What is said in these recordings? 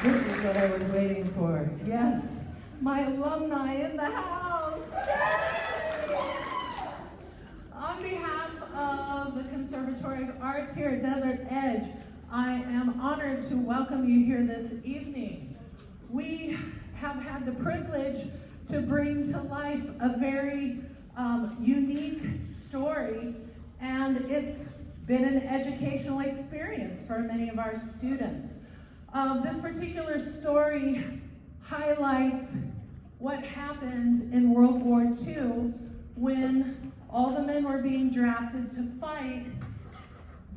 This is what I was waiting for. Yes, my alumni in the house. On behalf of the Conservatory of Arts here at Desert Edge, I am honored to welcome you here this evening. We have had the privilege to bring to life a very unique story, and it's been an educational experience for many of our students. This particular story highlights what happened in World War II when all the men were being drafted to fight,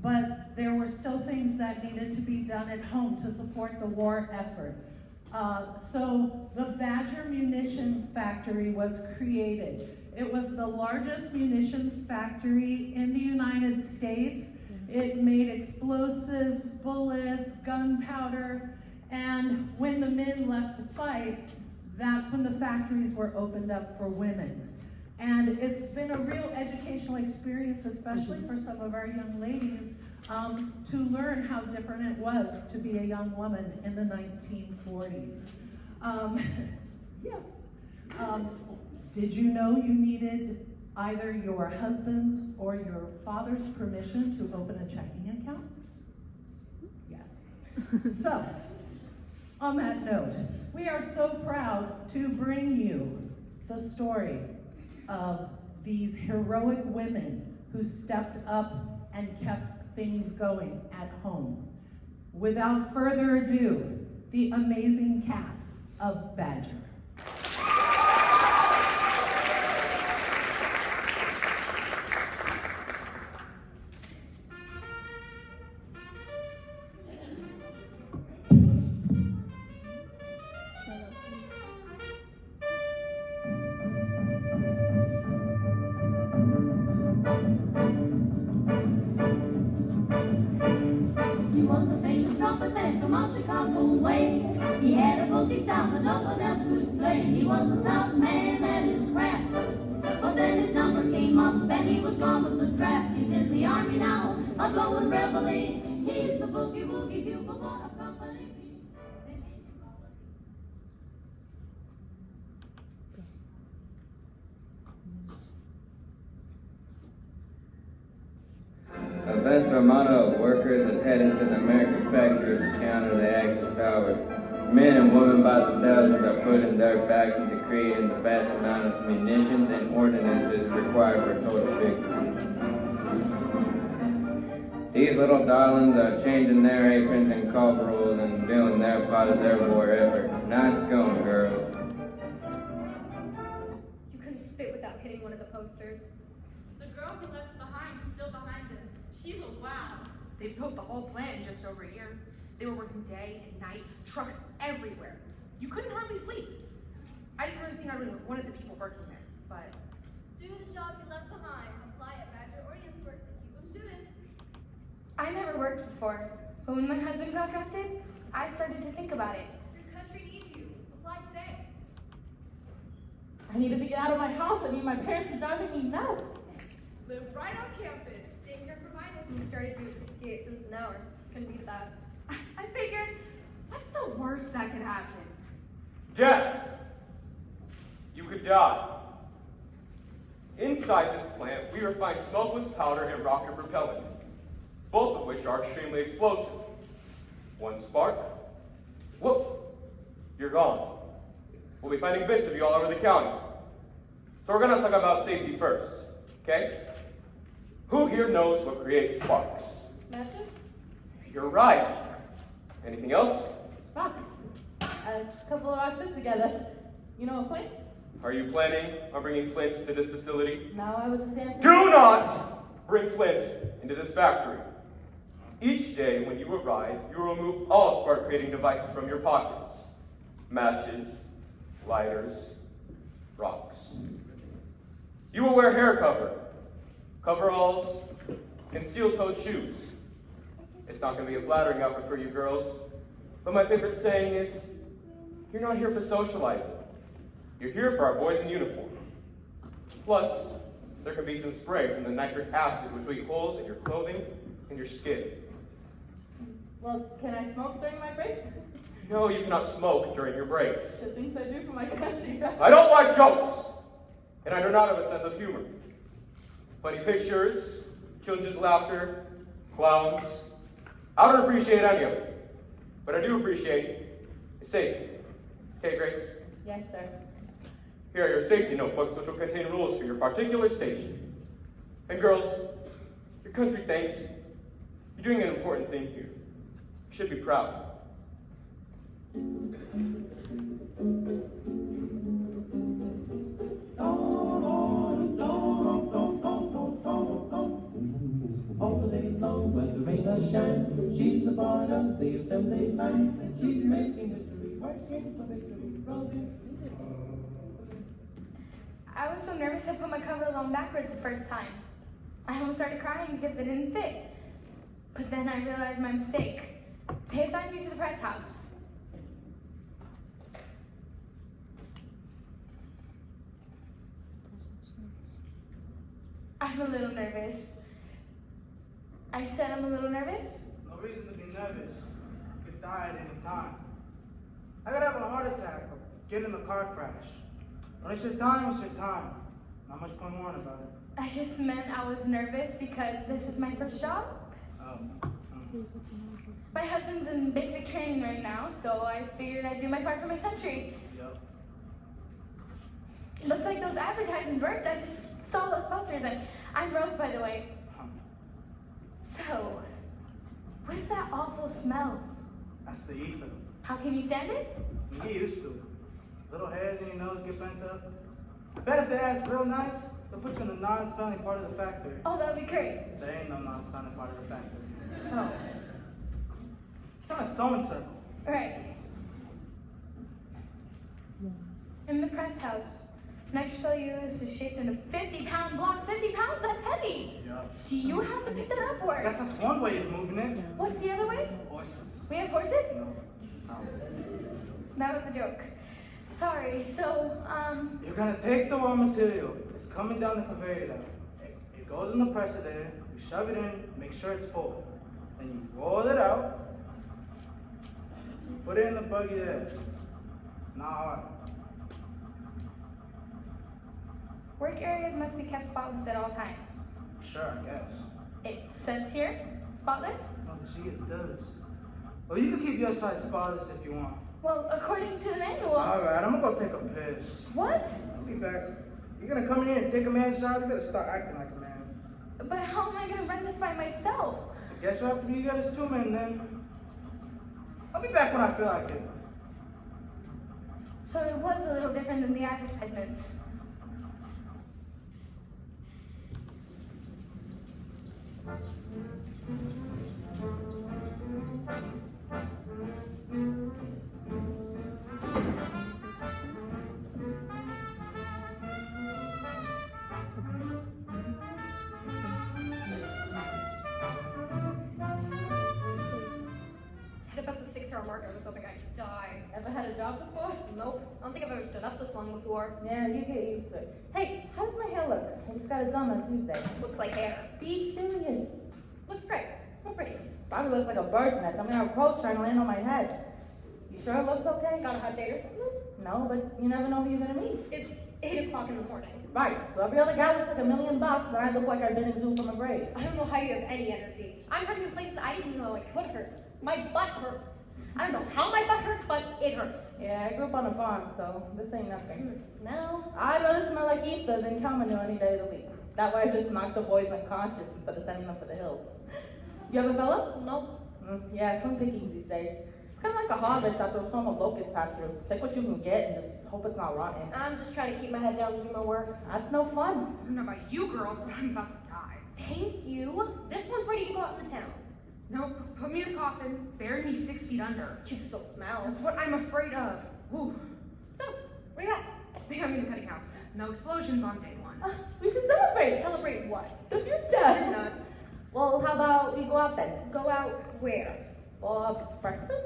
but there were still things that needed to be done at home to support the war effort. So the Badger Munitions Factory was created. It was the largest munitions factory in the United States. It made explosives, bullets, gunpowder, and when the men left to fight, that's when the factories were opened up for women. And it's been a real educational experience, especially for some of our young ladies, to learn how different it was to be a young woman in the 1940s. Yes. Did you know you needed either your husband's or your father's permission to open a checking account? Yes. So, on that note, we are so proud to bring you the story of these heroic women who stepped up and kept things going at home. Without further ado, the amazing cast of Badger. He had a boogie style that no one else could play. He was a top man at his craft. But then his number came up and he was gone with the draft. He's in the army now, a blowing reveille. He's the boogie woogie bugle boy of company. A vast armada of workers is heading to the American factories to counter the Axis powers. Men and women by the thousands are putting their backs into creating the vast amount of munitions and ordnances required for total victory. These little darlings are changing their aprons and coveralls and doing their part of their war effort. Nice going, girls. You couldn't spit without hitting one of the posters. The girl he left behind is still behind him. She's a wow. They built the whole plant in just over a year. They were working day and night, trucks everywhere. You couldn't hardly sleep. I didn't really think I would one of the people working there, but... Do the job you left behind. Apply at Badger Ordnance Works and keep them shooting. I never worked before, but when my husband got drafted, I started to think about it. Your country needs you. Apply today. I needed to get out of my house. I mean, my parents were driving me nuts. Live right on campus. Daycare provided. We started you at 68 cents an hour. Couldn't beat that. I figured, what's the worst that could happen? Death! You could die. Inside this plant, we refine smokeless powder and rocket propellant, both of which are extremely explosive. One spark, whoop, you're gone. We'll be finding bits of you all over the county. So we're gonna talk about safety first, okay? Who here knows what creates sparks? Matches? You're right. Anything else? Rocks. A couple of rocks put together. You know a flint? Are you planning on bringing flint into this facility? No, I was a fancy. Do not bring flint into this factory. Each day when you arrive, you will remove all spark-creating devices from your pockets. Matches, lighters, rocks. You will wear hair cover, coveralls, and steel-toed shoes. It's not going to be a flattering outfit for you girls, but my favorite saying is, you're not here for socializing. You're here for our boys in uniform. Plus, there can be some spray from the nitric acid which will eat holes in your clothing and your skin. Well, can I smoke during my breaks? You know you cannot smoke during your breaks. The things I do for my country. I don't like jokes, and I do not have a sense of humor. Funny pictures, children's laughter, clowns. I don't appreciate any of it, but I do appreciate safety. Okay, Grace? Yes, sir. Here are your safety notebooks, which will contain rules for your particular station. And girls, your country thanks you. You're doing an important thing here. You should be proud. All day long when the rain does shine, she's a part of the assembly line. She's making history, working for victory, Rosie. I was so nervous I put my covers on backwards the first time. I almost started crying because they didn't fit. But then I realized my mistake. They assigned me to the press house. I'm a little nervous. I said I'm a little nervous? No reason to be nervous. You could die at any time. I could have a heart attack or get in a car crash. When it's your time, it's your time. Not much point worrying about it. I just meant I was nervous because this is my first job. My husband's in basic training right now, so I figured I'd do my part for my country. Yep. It looks like those advertisements worked. I just saw those posters, and I'm Rose, by the way. So, what is that awful smell? That's the ether. How can you stand it? You get used to it. Little hairs in your nose get bent up. I bet if they ask real nice, they'll put you in the non-smelling part of the factory. Oh, that would be great. There ain't no non-smelling part of the factory. Oh. It's on a sewing circle. Right. In the press house, nitrocellulose is shaped into 50-pound blocks. 50 pounds? That's heavy. Yup. Do you have to pick that up, or? That's just one way of moving it. What's the other way? Horses. We have horses? No. That was a joke. Sorry, so, You're gonna take the raw material. It's coming down the conveyor belt. It goes in the presser there. You shove it in, make sure it's full. Then you roll it out. You put it in the buggy there. Not hard. work areas must be kept spotless at all times. Sure, I guess. It says here, spotless? Oh, gee, it does. Well, you can keep your side spotless if you want. Well, according to the manual. Alright, I'm gonna go take a piss. What? I'll be back. You're gonna come in here and take a man's job, you better start acting like a man. But how am I gonna run this by myself? I guess you'll have to be you guys 2 men then. I'll be back when I feel like it. So it was a little different than the advertisements. At about the 6-hour mark, I was hoping I could die. Ever had a job before? Nope. I don't think I've ever stood up this long before. Yeah, you get used to it. Hey, how does my hair look? I just got it done on Tuesday. Looks like hair. Be serious. Looks great. Real pretty. Probably looks like a bird's nest. I'm gonna have approach trying to land on my head. You sure it looks okay? Got a hot date or something? No, but you never know who you're gonna meet. It's 8 o'clock in the morning. Right, so every other guy looks like $1 million, and I look like I've been in zoo from a grave. I don't know how you have any energy. I'm hurting in places I didn't know I could hurt. My butt hurts. I don't know how my butt hurts, but it hurts. Yeah, I grew up on a farm, so this ain't nothing. And the smell. I'd rather smell like ether than cow manure any day of the week. That way I just knock the boys unconscious instead of sending them for the hills. You have a fella? Nope. Yeah, slim pickings these days. It's kind of like a harvest after a storm of locusts pass through. Take what you can get and just hope it's not rotten. I'm just trying to keep my head down and do my work. That's no fun. I don't know about you girls, but I'm about to die. Thank you. This one's ready to go out in the town. Nope, put me in a coffin, bury me 6 feet under. You'd still smell. That's what I'm afraid of. Whew. So, where you at? They have me in the cutting house. No explosions on day 1. We should celebrate. Celebrate what? The You're future. nuts. Well, how about we go out then? Go out where? For breakfast?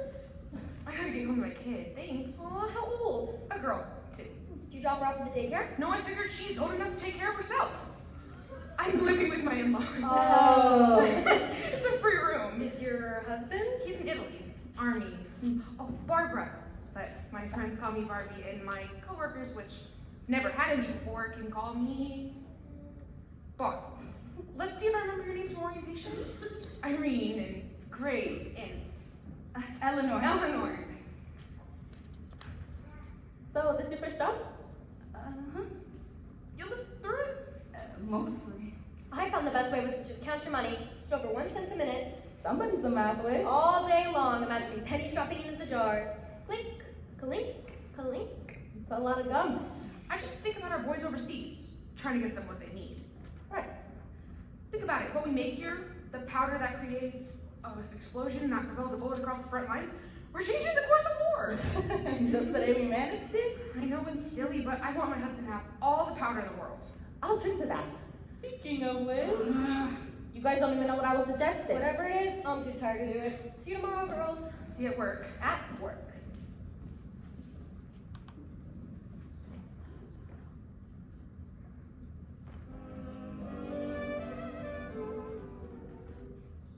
I gotta get home to my kid, thanks. Aw, how old? A girl, 2. Did you drop her off at the daycare? No, I figured she's old enough to take care of herself. I'm living with my in-laws. Oh. It's a free room. Is your husband? He's in Italy. Army. Oh, Barbara, but my friends call me Barbie, and my coworkers, which never had any before, can call me Barb. Let's see if I remember your names from orientation. Irene and Grace and Eleanor. Eleanor. So, this your first job? Uh-huh. You lived through it? Mostly. I found the best way was to just count your money, just over 1 cent a minute, Somebody's the math whiz. all day long, imagining pennies dropping into the jars. Clink, clink, clink. It's a lot of gum. I just think about our boys overseas, trying to get them what they need. Right. Think about it. What we make here, the powder that creates an explosion that propels a bullet across the front lines, we're changing the course of war. Just the day we managed it. I know it's silly, but I want my husband to have all the powder in the world. I'll drink to that. Speaking of which, you guys don't even know what I was suggesting. Whatever it is, I'm too tired to do it. See you tomorrow, girls. See you at work. At work.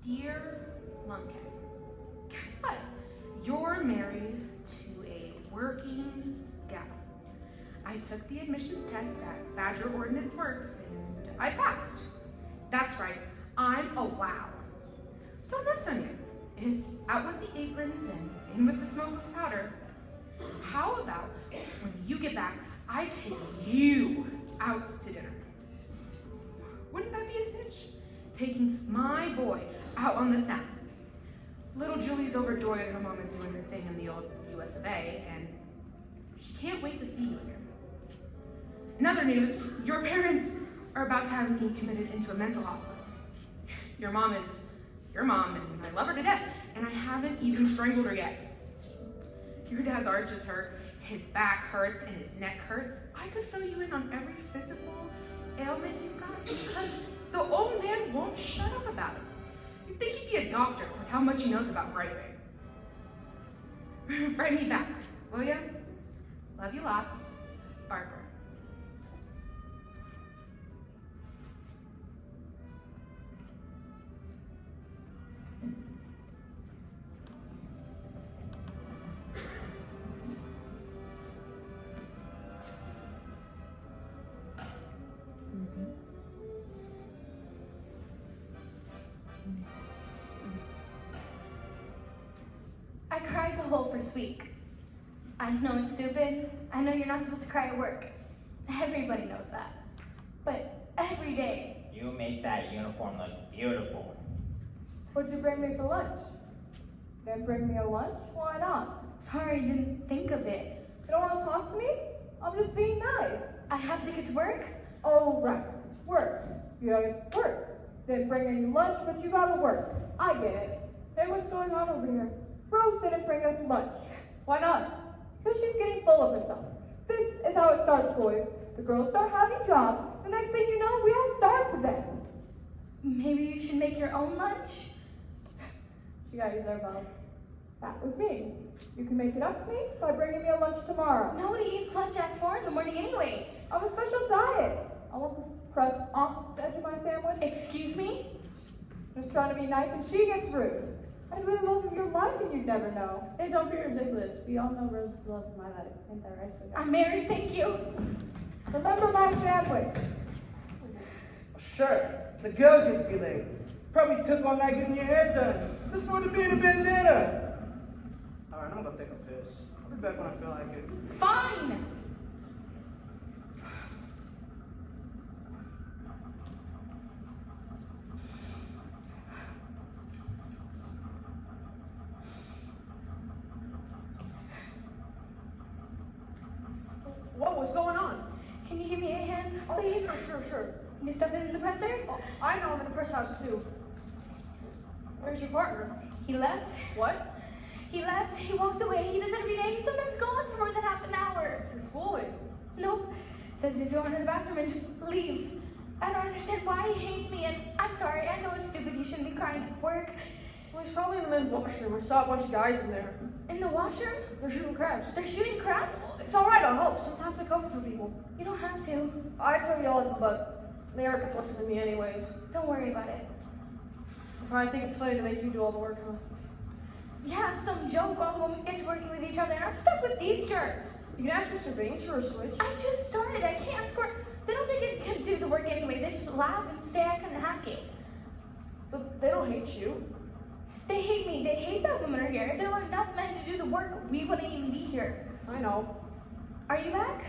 Dear Lumpkin, guess what? You're married to a working gal. I took the admissions test at Badger Ordnance Works and I passed. That's right, I'm a wow. So nuts on you. It's out with the aprons and in with the smokeless powder. How about when you get back, I take you out to dinner? Wouldn't that be a cinch? Taking my boy out on the town. Little Julie's overjoyed at her mom and doing her thing in the old US of A, and she can't wait to see you again. In other news, your parents are about to have me committed into a mental hospital. Your mom is your mom, and I love her to death, and I haven't even strangled her yet. Your dad's arch is hurt, his back hurts, and his neck hurts. I could fill you in on every physical ailment he's got because the old man won't shut up about it. You'd think he'd be a doctor with how much he knows about Bright Ray. Write me back, will ya? Love you lots, Barbara. I cried the whole first week. I know it's stupid. I know you're not supposed to cry at work. Everybody knows that. But every day. You made that uniform look beautiful. What'd you bring me for lunch? Didn't bring me a lunch? Why not? Sorry, I didn't think of it. You don't want to talk to me? I'm just being nice. I have to get to work? Oh, right. Work. You gotta work. Didn't bring any lunch, but you gotta work. I get it. Hey, what's going on over here? Rose didn't bring us lunch. Why not? Because she's getting full of herself. This is how it starts, boys. The girls start having jobs. The next thing you know, we all starve to death. Maybe you should make your own lunch? You got you there, Bob. That was me. You can make it up to me by bringing me a lunch tomorrow. Nobody eats lunch at 4 in the morning anyways. I'm a special diet. I want this crust off the edge of my sandwich. Excuse me? Just trying to be nice and she gets rude. I'd really love your life and you'd never know. Hey, don't be ridiculous. We all know Rose is the love of my life. Ain't that right, sweetheart? I'm married, thank you. Remember my sandwich. Sure, the girls get to be late. Probably took all night getting your hair done. Just for to be in a bandana. Alright, I'm gonna take a piss. I'll be back when I feel like it. Fine. What was going on? Can you give me a hand, please? Sure. Can you stuff it in the presser? Oh, I know I'm in the press house too. Where's your partner? He left. What? He left. He walked away. He does it every day. He's sometimes gone for more than half an hour. You're fooling. Nope. Says he's going to the bathroom and just leaves. I don't understand why he hates me, and I'm sorry. I know it's stupid. You shouldn't be crying at work. Well, he's probably in the men's washroom. I saw a bunch of guys in there. In the washroom? They're shooting crabs. They're shooting crabs? It's alright, I'll help. Sometimes I cover for people. You don't have to. I'd probably yell at them, but they aren't gonna listen to me anyways. Don't worry about it. I think it's funny to make you do all the work, huh? Yeah, some joke. All the women get to working with each other, and I'm stuck with these jerks. You can ask Mr. Baines for a switch. I just started. I can't score. They don't think I can do the work anyway. They just laugh and say I couldn't hack it. But they don't hate you. They hate me. They hate that women are here. If there were enough men to do the work, we wouldn't even be here. I know. Are you back?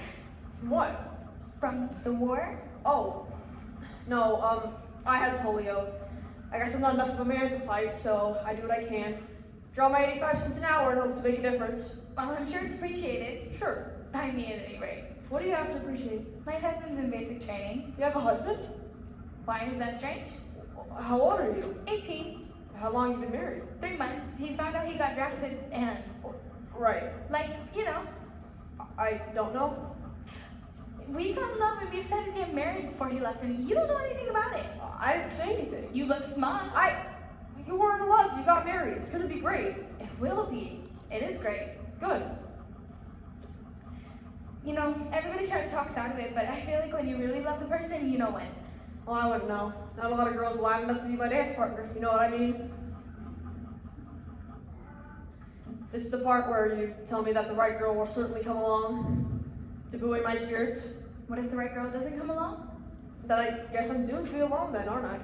From what? From the war? Oh. No, I had polio. I guess I'm not enough of a man to fight, so I do what I can. Draw my 85 cents an hour and hope to make a difference. Well, I'm sure it's appreciated. Sure. By me at any rate. What do you have to appreciate? My husband's in basic training. You have a husband? Why is that strange? How old are you? 18. How long have you been married? 3 months. He found out he got drafted and... Right. Like, you know. I don't know. We fell in love and we decided to get married before he left, and you don't know anything about it. I didn't say anything. You look smug. You weren't in love. You got married. It's gonna be great. It will be. It is great. Good. You know, everybody tries to talk out of it, but I feel like when you really love the person, you know when. Well, I wouldn't know. Not a lot of girls lining up to be my dance partner, if you know what I mean. This is the part where you tell me that the right girl will certainly come along to buoy my spirits. What if the right girl doesn't come along? Then I guess I'm doomed to be alone then, aren't I?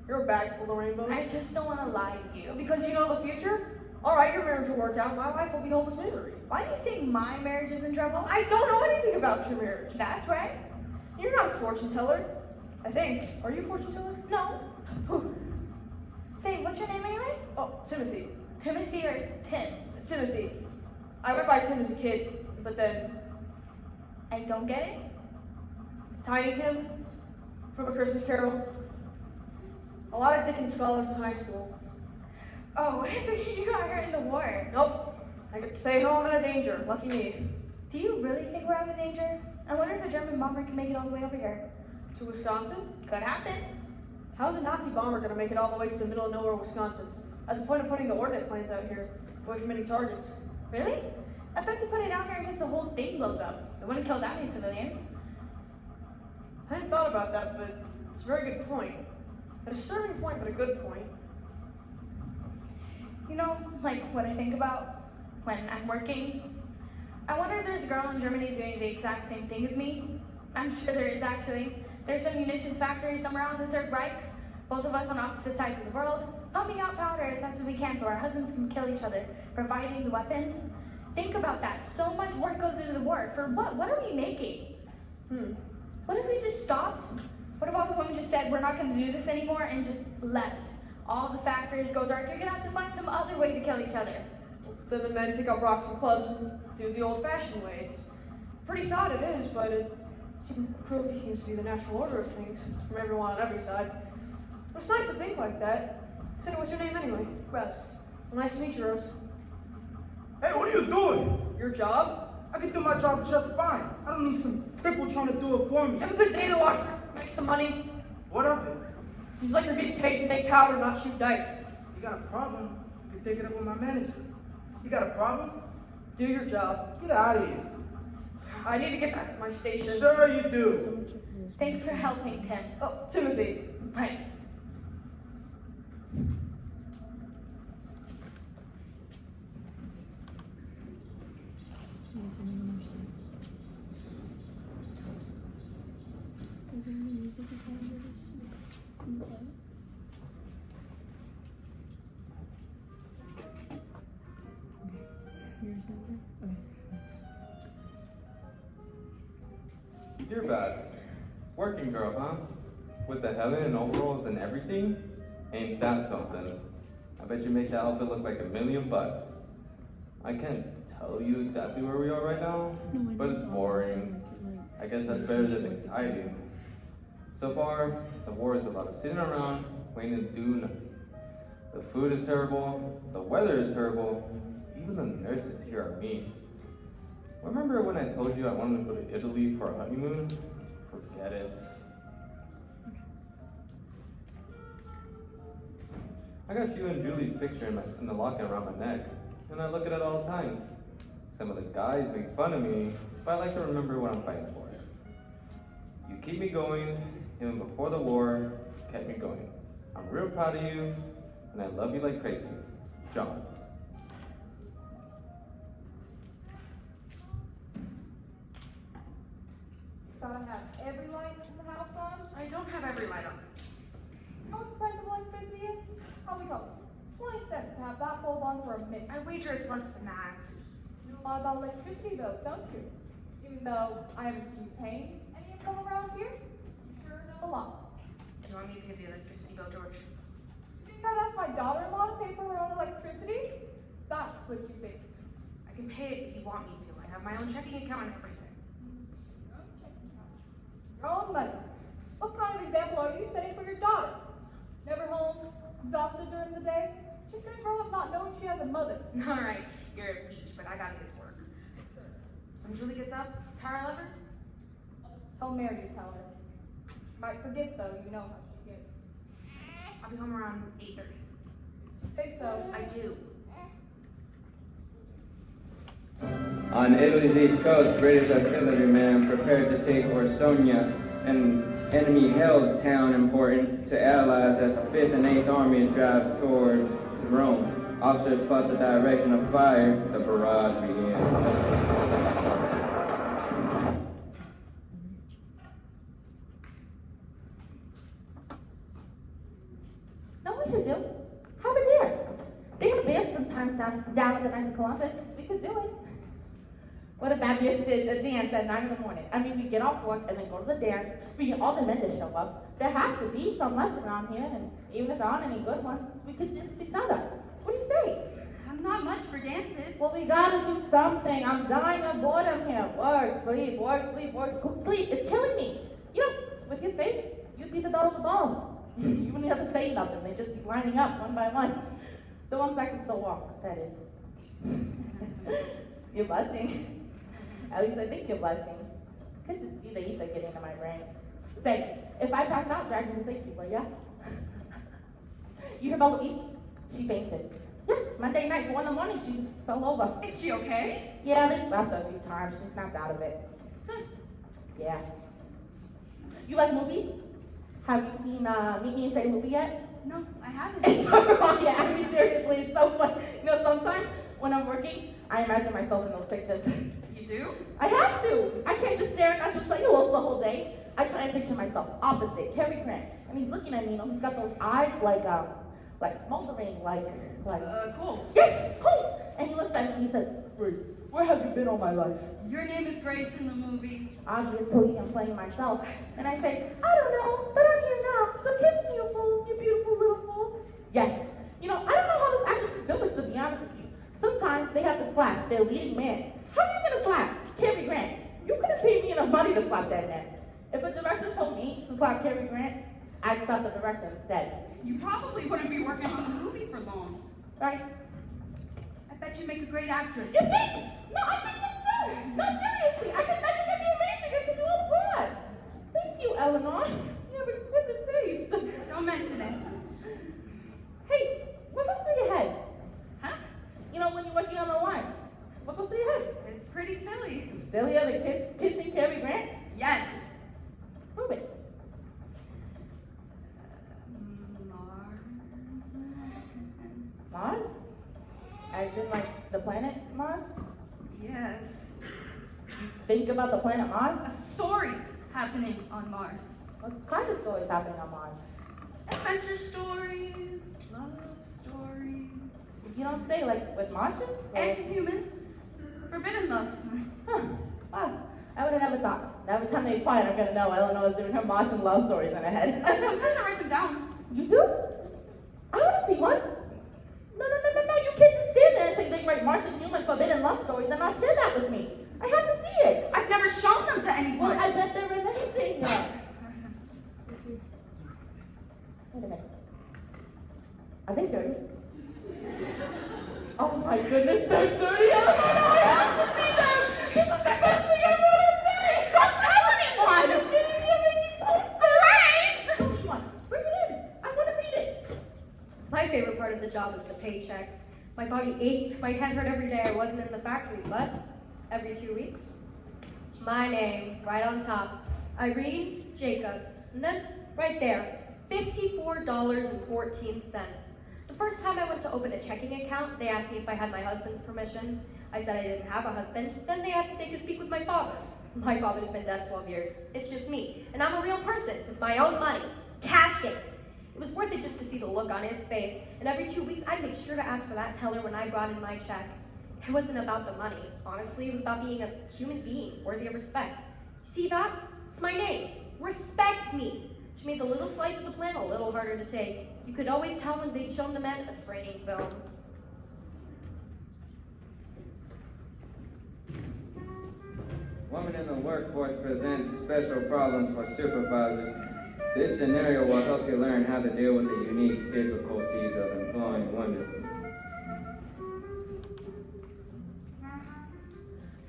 You're a bag full of rainbows. I just don't want to lie to you. Because you know the future? Alright, your marriage will work out. My life will be hopeless misery. Why do you think my marriage is in trouble? I don't know anything about your marriage. That's right. You're not a fortune teller. I think. Are you a fortune teller? No. Who? Say, what's your name anyway? Oh, Timothy. Timothy or Tim? Timothy. I went by Tim as a kid, but then... I don't get it? Tiny Tim from A Christmas Carol. A lot of Dickens scholars in high school. Oh, I figured you got hurt in the war. Nope. I get to stay home in a danger. Lucky me. Do you really think we're out of danger? I wonder if a German bomber can make it all the way over here. To Wisconsin? Could happen. How's a Nazi bomber going to make it all the way to the middle of nowhere, Wisconsin? That's the point of putting the ordnance planes out here, away from any targets. Really? I thought to put it out here in case the whole thing blows up. It wouldn't kill that many civilians. I hadn't thought about that, but it's a very good point. A disturbing point, but a good point. You know, like what I think about when I'm working? I wonder if there's a girl in Germany doing the exact same thing as me. I'm sure there is actually. There's a munitions factory somewhere on the Third Reich. Both of us on opposite sides of the world, pumping out powder as fast as we can so our husbands can kill each other, providing the weapons. Think about that. So much work goes into the war. For what? What are we making? What if we just stopped? What if all the women just said, we're not going to do this anymore, and just left? All the factories go dark. You're going to have to find some other way to kill each other. Then the men pick up rocks and clubs and do the old-fashioned way. It's pretty thought it is, but cruelty seems to be the natural order of things from everyone on every side. But it's nice to think like that. So what's your name anyway? Rose. Well, nice to meet you, Rose. Hey, what are you doing? Your job? I can do my job just fine. I don't need some cripple trying to do it for me. Have a good day to watch, make some money. What of it? Seems like you're being paid to make powder, not shoot dice. You got a problem? You can take it up with my manager. You got a problem? Do your job. Get out of here. I need to get back to my station. Sure you do. Thanks for helping, Tim. Oh, Timothy. Right. Dear Babs, working girl, huh? With the heaven and overalls and everything? Ain't that something? I bet you make that outfit look like $1,000,000. I can't tell you exactly where we are right now, but it's boring. I guess that's better than exciting. So far, the war is about sitting around, waiting to do nothing. The food is terrible, the weather is terrible, even the nurses here are mean. Remember when I told you I wanted to go to Italy for a honeymoon? Forget it. I got you and Julie's picture in the locket around my neck, and I look at it all the time. Some of the guys make fun of me, but I like to remember what I'm fighting for. You keep me going, even before the war, kept me going. I'm real proud of you, and I love you like crazy. John. gotta have every light in the house on? I don't have every light on. You know what the price of electricity is? Probably costs 20 cents to have that bulb on for a minute. I wager it's less than that. You know a lot about electricity bills, don't you? Even though I haven't seen you paying any of them around here, you sure know a lot. Do you want me to pay the electricity bill, George? You think I'd ask my daughter-in-law to pay for her own electricity? That's what you think. I can pay it if you want me to. I have my own checking account and everything. Your own money. What kind of example are you setting for your daughter? Never home, exhausted during the day? She's gonna grow up not knowing she has a mother. All right, you're a peach, but I gotta get to work. When Julie gets up, Tara love her? Tell Mary to tell her. She might forget though, you know how she gets. I'll be home around 8:30. Say so. I do. On Italy's east coast, British artillerymen prepared to take Orsonia, an enemy-held town important to allies as the 5th and 8th armies drive towards Rome. Officers plot the direction of fire. The barrage begins. Know what we should do? Have a dance. They have bands sometimes down at the Knights of Columbus. We could do it. What about this is a dance at 9 in the morning? I mean, we get off work and then go to the dance. We get all the men to show up. There has to be some left around here, and even if there aren't any good ones, we could dance with each other. What do you say? I'm not much for dances. Well, we gotta do something. I'm dying of boredom here. Work, sleep, work, sleep, work, sleep. It's killing me. You know, with your face, you'd be the doll of the ball. You wouldn't have to say nothing. They'd just be lining up one by one. The ones that can still walk, that is. You're blushing. At least I think you're blushing. Could just be the ether getting into my brain. Say, if I pass out, drag me to safety, will ya? You hear about Louise? She fainted. Yeah, Monday night, 1 in the morning, she just fell over. Is she okay? Yeah, they slapped her a few times. She snapped out of it. Yeah. You like movies? Have you seen Meet Me in St. Louis yet? No, I haven't. Yeah, I mean, seriously, it's so fun. You know, sometimes when I'm working, I imagine myself in those pictures. You do? I have to. I can't just stare at natural cellulose the whole day. I try and picture myself opposite Cary Grant, and he's looking at me. You know, he's got those eyes like smoldering, like. Cool. Yeah, cool. And he looks at me and he says, "Grace, where have you been all my life?" Your name is Grace in the movies. Obviously, I'm playing myself. And I say, "I don't know, but I'm here now. So kiss me, you fool, you beautiful little fool." Yes. You know, I don't know how those actresses do it, to be honest with you. Sometimes they have to slap their leading man. How are you gonna slap Cary Grant? You could have paid me enough money to slap that man. If a director told me to slap Cary Grant, I'd slap the director instead. You probably wouldn't be working on the movie for long. Right? I bet you make a great actress. You think? No, I think so. No, seriously. I think that'd be amazing. I could do all the parts. Thank you, Eleanor. You have exquisite taste. Don't mention it. Hey, what goes through your head? Huh? You know, when you're working on the line, what goes through your head? It's pretty silly. Sillier than kissing Cary Grant? Yes. Prove it. Mars? As in, like, the planet Mars? Yes. Think about the planet Mars? Stories happening on Mars. What kind of stories happening on Mars? Adventure stories, love stories. You don't say, like, with Martians? And humans. Forbidden love. Huh. Wow. I would have never thought. Every time they fight, I'm gonna know Eleanor's doing her Martian love stories in her head. Sometimes I write them down. You do? I wanna see one. No, you can't just stand there and say they write Martian human forbidden love stories and not share that with me. I have to see it. I've never shown them to anyone. Well, I bet they're amazing. Wait a minute. Are they dirty? Oh my goodness, they're dirty. I have to see them. This is the best thing I've ever seen. Don't tell anyone. You're kidding me. You're making posts. Show me one. Bring it in. I want to read it. My favorite part of the job is the paychecks. My body ached, my head hurt every day I wasn't in the factory, but every 2 weeks, my name right on top, Irene Jacobs, and then right there, $54.14. The first time I went to open a checking account, they asked me if I had my husband's permission. I said I didn't have a husband. Then they asked if they could speak with my father. My father's been dead 12 years. It's just me, and I'm a real person with my own money. Cash it. It was worth it just to see the look on his face, and every 2 weeks I'd make sure to ask for that teller when I brought in my check. It wasn't about the money. Honestly, it was about being a human being worthy of respect. See that? It's my name. Respect me. Which made the little slides of the plan a little harder to take. You could always tell when they'd shown the men a training film. Women in the workforce present special problems for supervisors. This scenario will help you learn how to deal with the unique difficulties of employing women.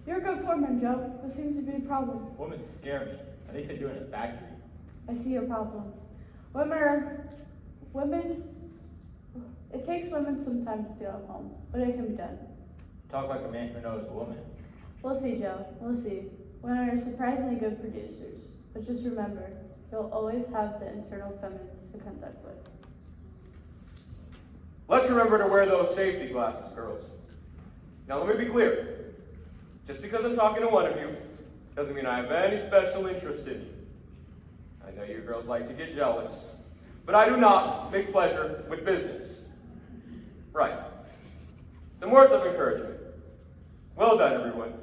You're a good foreman, Joe. What seems to be a problem? Women scare me. At least they do it in a factory. I see your problem. It takes women some time to feel at home, but it can be done. Talk like a man who knows a woman. We'll see, Joe. We'll see. Women are surprisingly good producers, but just remember, you'll always have the internal feminines to conduct with. Let's remember to wear those safety glasses, girls. Now let me be clear. Just because I'm talking to one of you, doesn't mean I have any special interest in you. I know you girls like to get jealous, but I do not mix pleasure with business. Right. Some words of encouragement. Well done, everyone.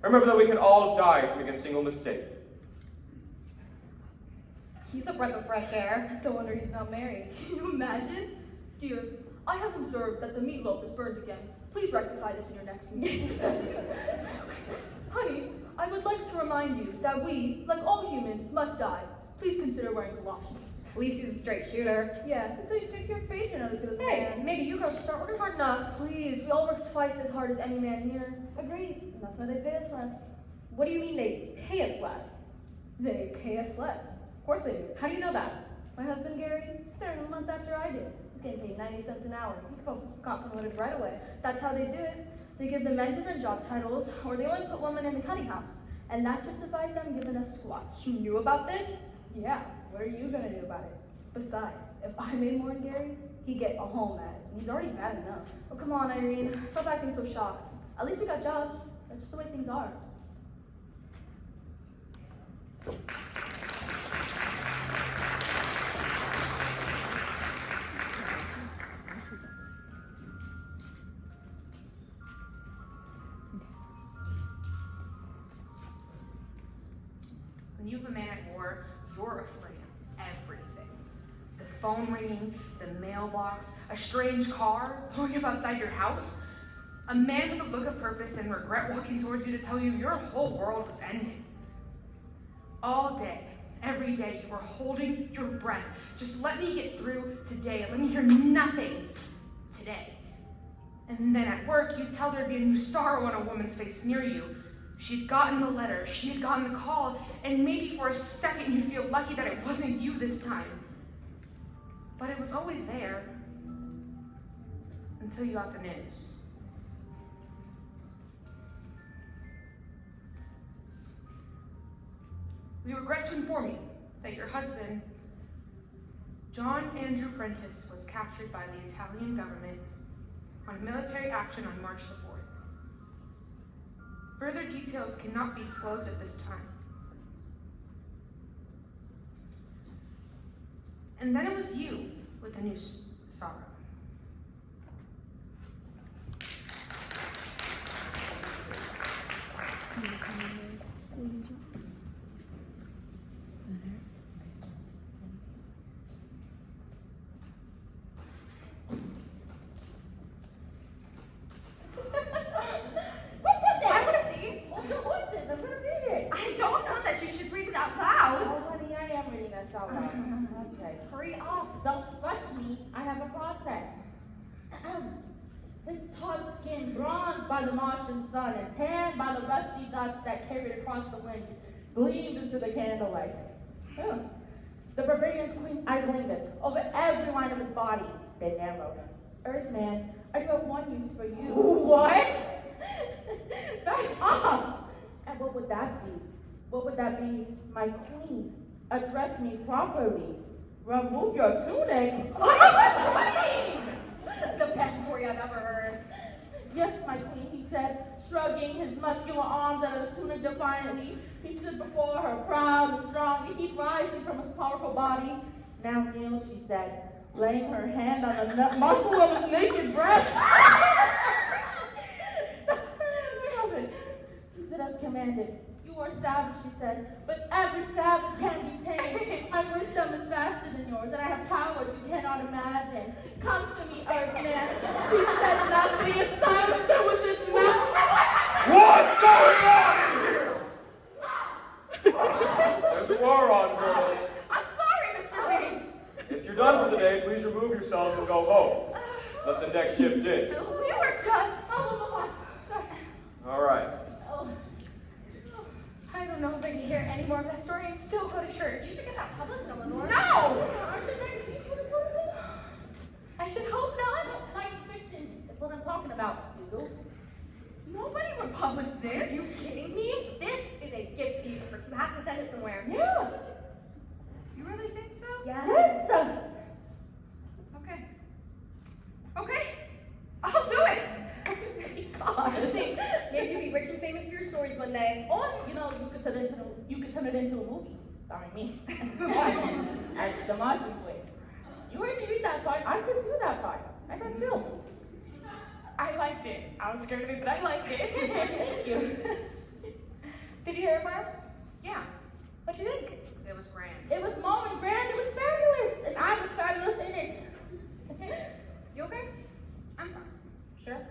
Remember that we can all die if we make a single mistake. He's a breath of fresh air. It's a wonder he's not married. Can you imagine? Dear, I have observed that the meatloaf is burned again. Please rectify this in your next meeting. Honey, I would like to remind you that we, like all humans, must die. Please consider wearing galoshes. At least he's a straight shooter. Yeah, until you stick to your face, you're not as good as a Hey, man. maybe you girls should start working hard enough. Please, we all work twice as hard as any man here. Agreed. And that's why they pay us less. What do you mean they pay us less? They pay us less. Of course they do. How do you know that? My husband, Gary, started a month after I did. He's getting paid 90 cents an hour. He got promoted right away. That's how they do it. They give the men different job titles, or they only put women in the cutting house. And that justifies them giving us squat. You knew about this? Yeah, what are you gonna do about it? Besides, if I made more than Gary, he'd get a home at it. He's already bad enough. Oh, come on, Irene. Stop acting so shocked. At least we got jobs. That's just the way things are. When you have a man at war, you're afraid of everything. The phone ringing, the mailbox, a strange car pulling up outside your house, a man with a look of purpose and regret walking towards you to tell you your whole world was ending. All day, every day, you were holding your breath. Just let me get through today. Let me hear nothing today. And then at work, you'd tell there'd be a new sorrow on a woman's face near you. She'd gotten the letter, she had gotten the call, and maybe for a second you'd feel lucky that it wasn't you this time. But it was always there, until you got the news. We regret to inform you that your husband, John Andrew Prentice, was captured by the Italian government on military action on March the 4th. Further details cannot be disclosed at this time. And then it was you with the new sorrow. I don't know that you should read it out loud. Oh, honey, I am reading this out loud. Okay, hurry up. Don't rush me. I have a process. His taut skin, bronzed by the Martian sun and tanned by the rusty dust that carried across the winds, gleamed into the candlelight. The barbarian's queen's eyes lingered over every line of his body. They narrowed. Earthman, I do have one use for you. What? Back up! And what would that be? What would that be? My queen, address me properly. Remove your tunic. This is the best story I've ever heard. Yes, my queen, he said, Shrugging his muscular arms at her tunic defiantly, he stood before her, proud and strong, the heat rising from his powerful body. Now kneel, she said, laying her hand on the muscle of his naked breast. He did as commanded. You are savage, she said, but every savage can be tamed. My wisdom is vaster than yours, and I have powers you cannot imagine. Come to me, Earthman. He said nothing in silence there with his mouth. What's going on here? There's a war on, girls. I'm sorry, Mr. Reed. If you're done for the day, please remove yourselves and go home. Let the next shift in. We were just... All right. I don't know if I can hear any more of that story and still go to church. You should get that published, Eleanor. No! I should hope not. Science fiction is what I'm talking about, Doodles. Nobody would publish this. Are you kidding me? This is a gift to the universe. You have to send it somewhere. Yeah. You really think so? Yes. Okay. Okay. I'll do it. Just think, maybe you'll be rich and famous for your stories one day. Or, you know, you could turn it into a movie starring me. As the Martian Queen. You heard me read that part. I could do that part. I got chills. I liked it. I was scared of it, but I liked it. Thank you. Did you hear it, Barb? Yeah. What'd you think? It was grand. It was moment grand. It was fabulous. And I was fabulous in it. You okay? I'm fine. Sure.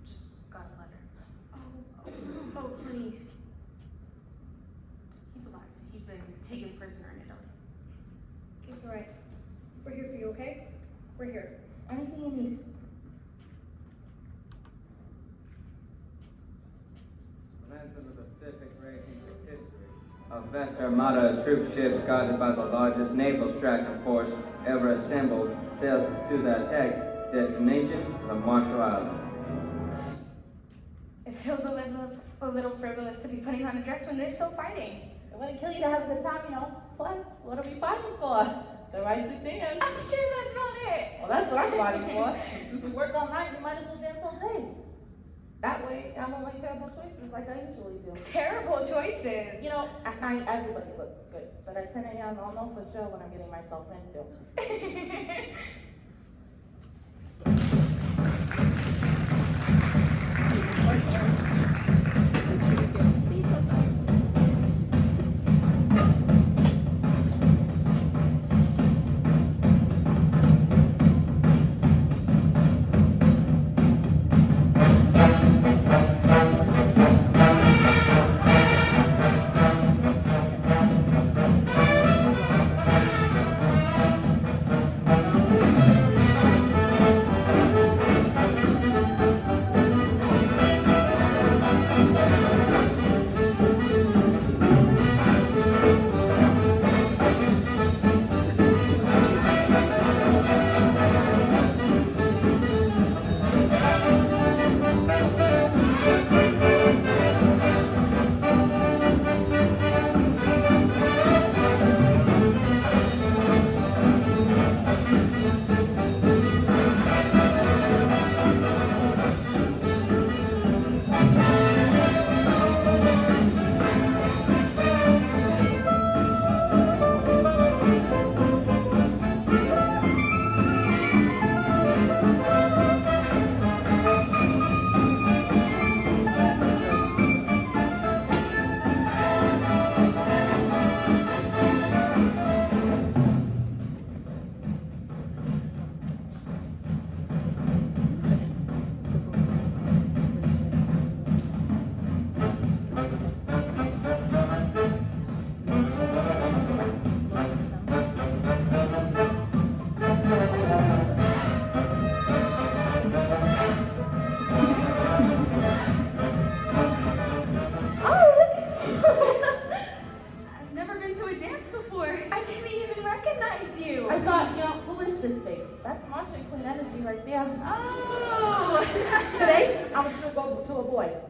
Just got a letter. Oh, honey. He's alive. He's been taken prisoner in Italy. It's all right. We're here for you, okay? We're here. Anything you need. Lands of the Pacific racing through history. A vast armada of troop ships guided by the largest naval striking force ever assembled sails to the attack destination, the Marshall Islands. It feels a little frivolous to be putting on a dress when they're still fighting. It wouldn't kill you to have a good time, you know. Plus, what are we fighting for? The right to dance. I'm sure that's not it. Well, that's what I'm fighting for. Since we work all night, we might as well dance all day. That way, I won't make terrible choices like I usually do. Terrible choices. You know, at night, everybody looks good. But at 10 a.m., I'll know for sure what I'm getting myself into.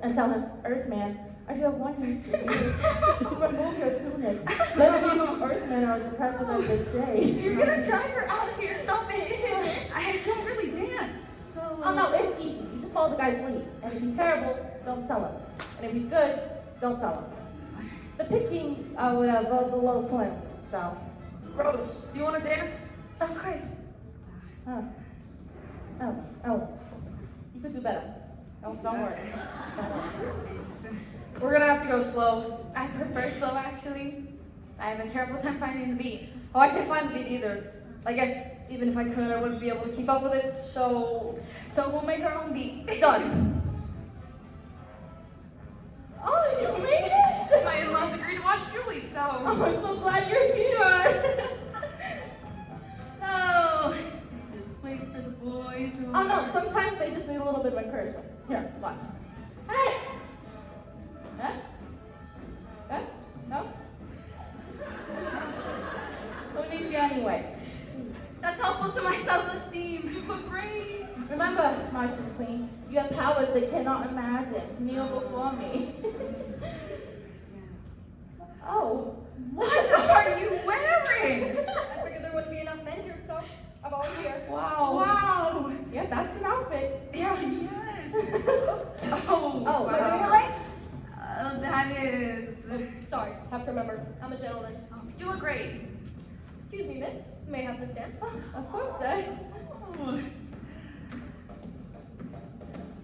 And tell him, Earthman, I do have one news for you. Remove your tunic. Let me know Earthmen are the president this day. You're gonna drive her out of here. Stop it. I don't really dance, so... Oh no, it's easy. You just call the guy Lee. And if he's terrible, don't tell him. And if he's good, don't tell him. The pickings are above the low slim, so. Rose, do you want to dance? Of course. Oh. You could do better. Don't worry. We're gonna have to go slow. I prefer slow, actually. I have a terrible time finding the beat. Oh, I can't find the beat either. I guess even if I could, I wouldn't be able to keep up with it, so we'll make our own beat. done. Oh, you made it! My in-laws agreed to watch Julie, so. Oh, I'm so glad you're here. So, just wait for the boys. Oh no, sometimes they just need a little bit of encouragement. Here, watch. Hey! Huh? Huh? No? Who needs you anyway? That's helpful to my self-esteem. You look great. Remember, Martian Queen, you have powers they cannot imagine. Kneel before me. Oh. What are you wearing? I figured there wouldn't be enough men here, so I volunteered. Wow. Wow. Yeah, that's an outfit. Yeah, yes. Oh, Am I doing it right? That is. Sorry, have to remember, I'm a gentleman. You look great. Excuse me, miss. May I have this dance? Of course, sir.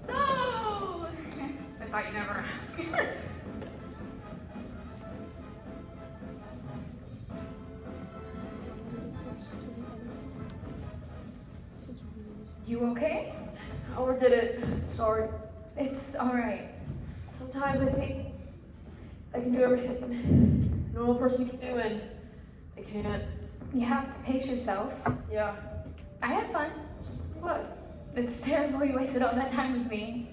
So. I thought you'd never ask. You okay? Overdid it. Sorry. It's alright. Sometimes I think I can do everything a normal person can do, and I can't. You have to pace yourself. Yeah. I had fun. What? It's terrible you wasted all that time with me.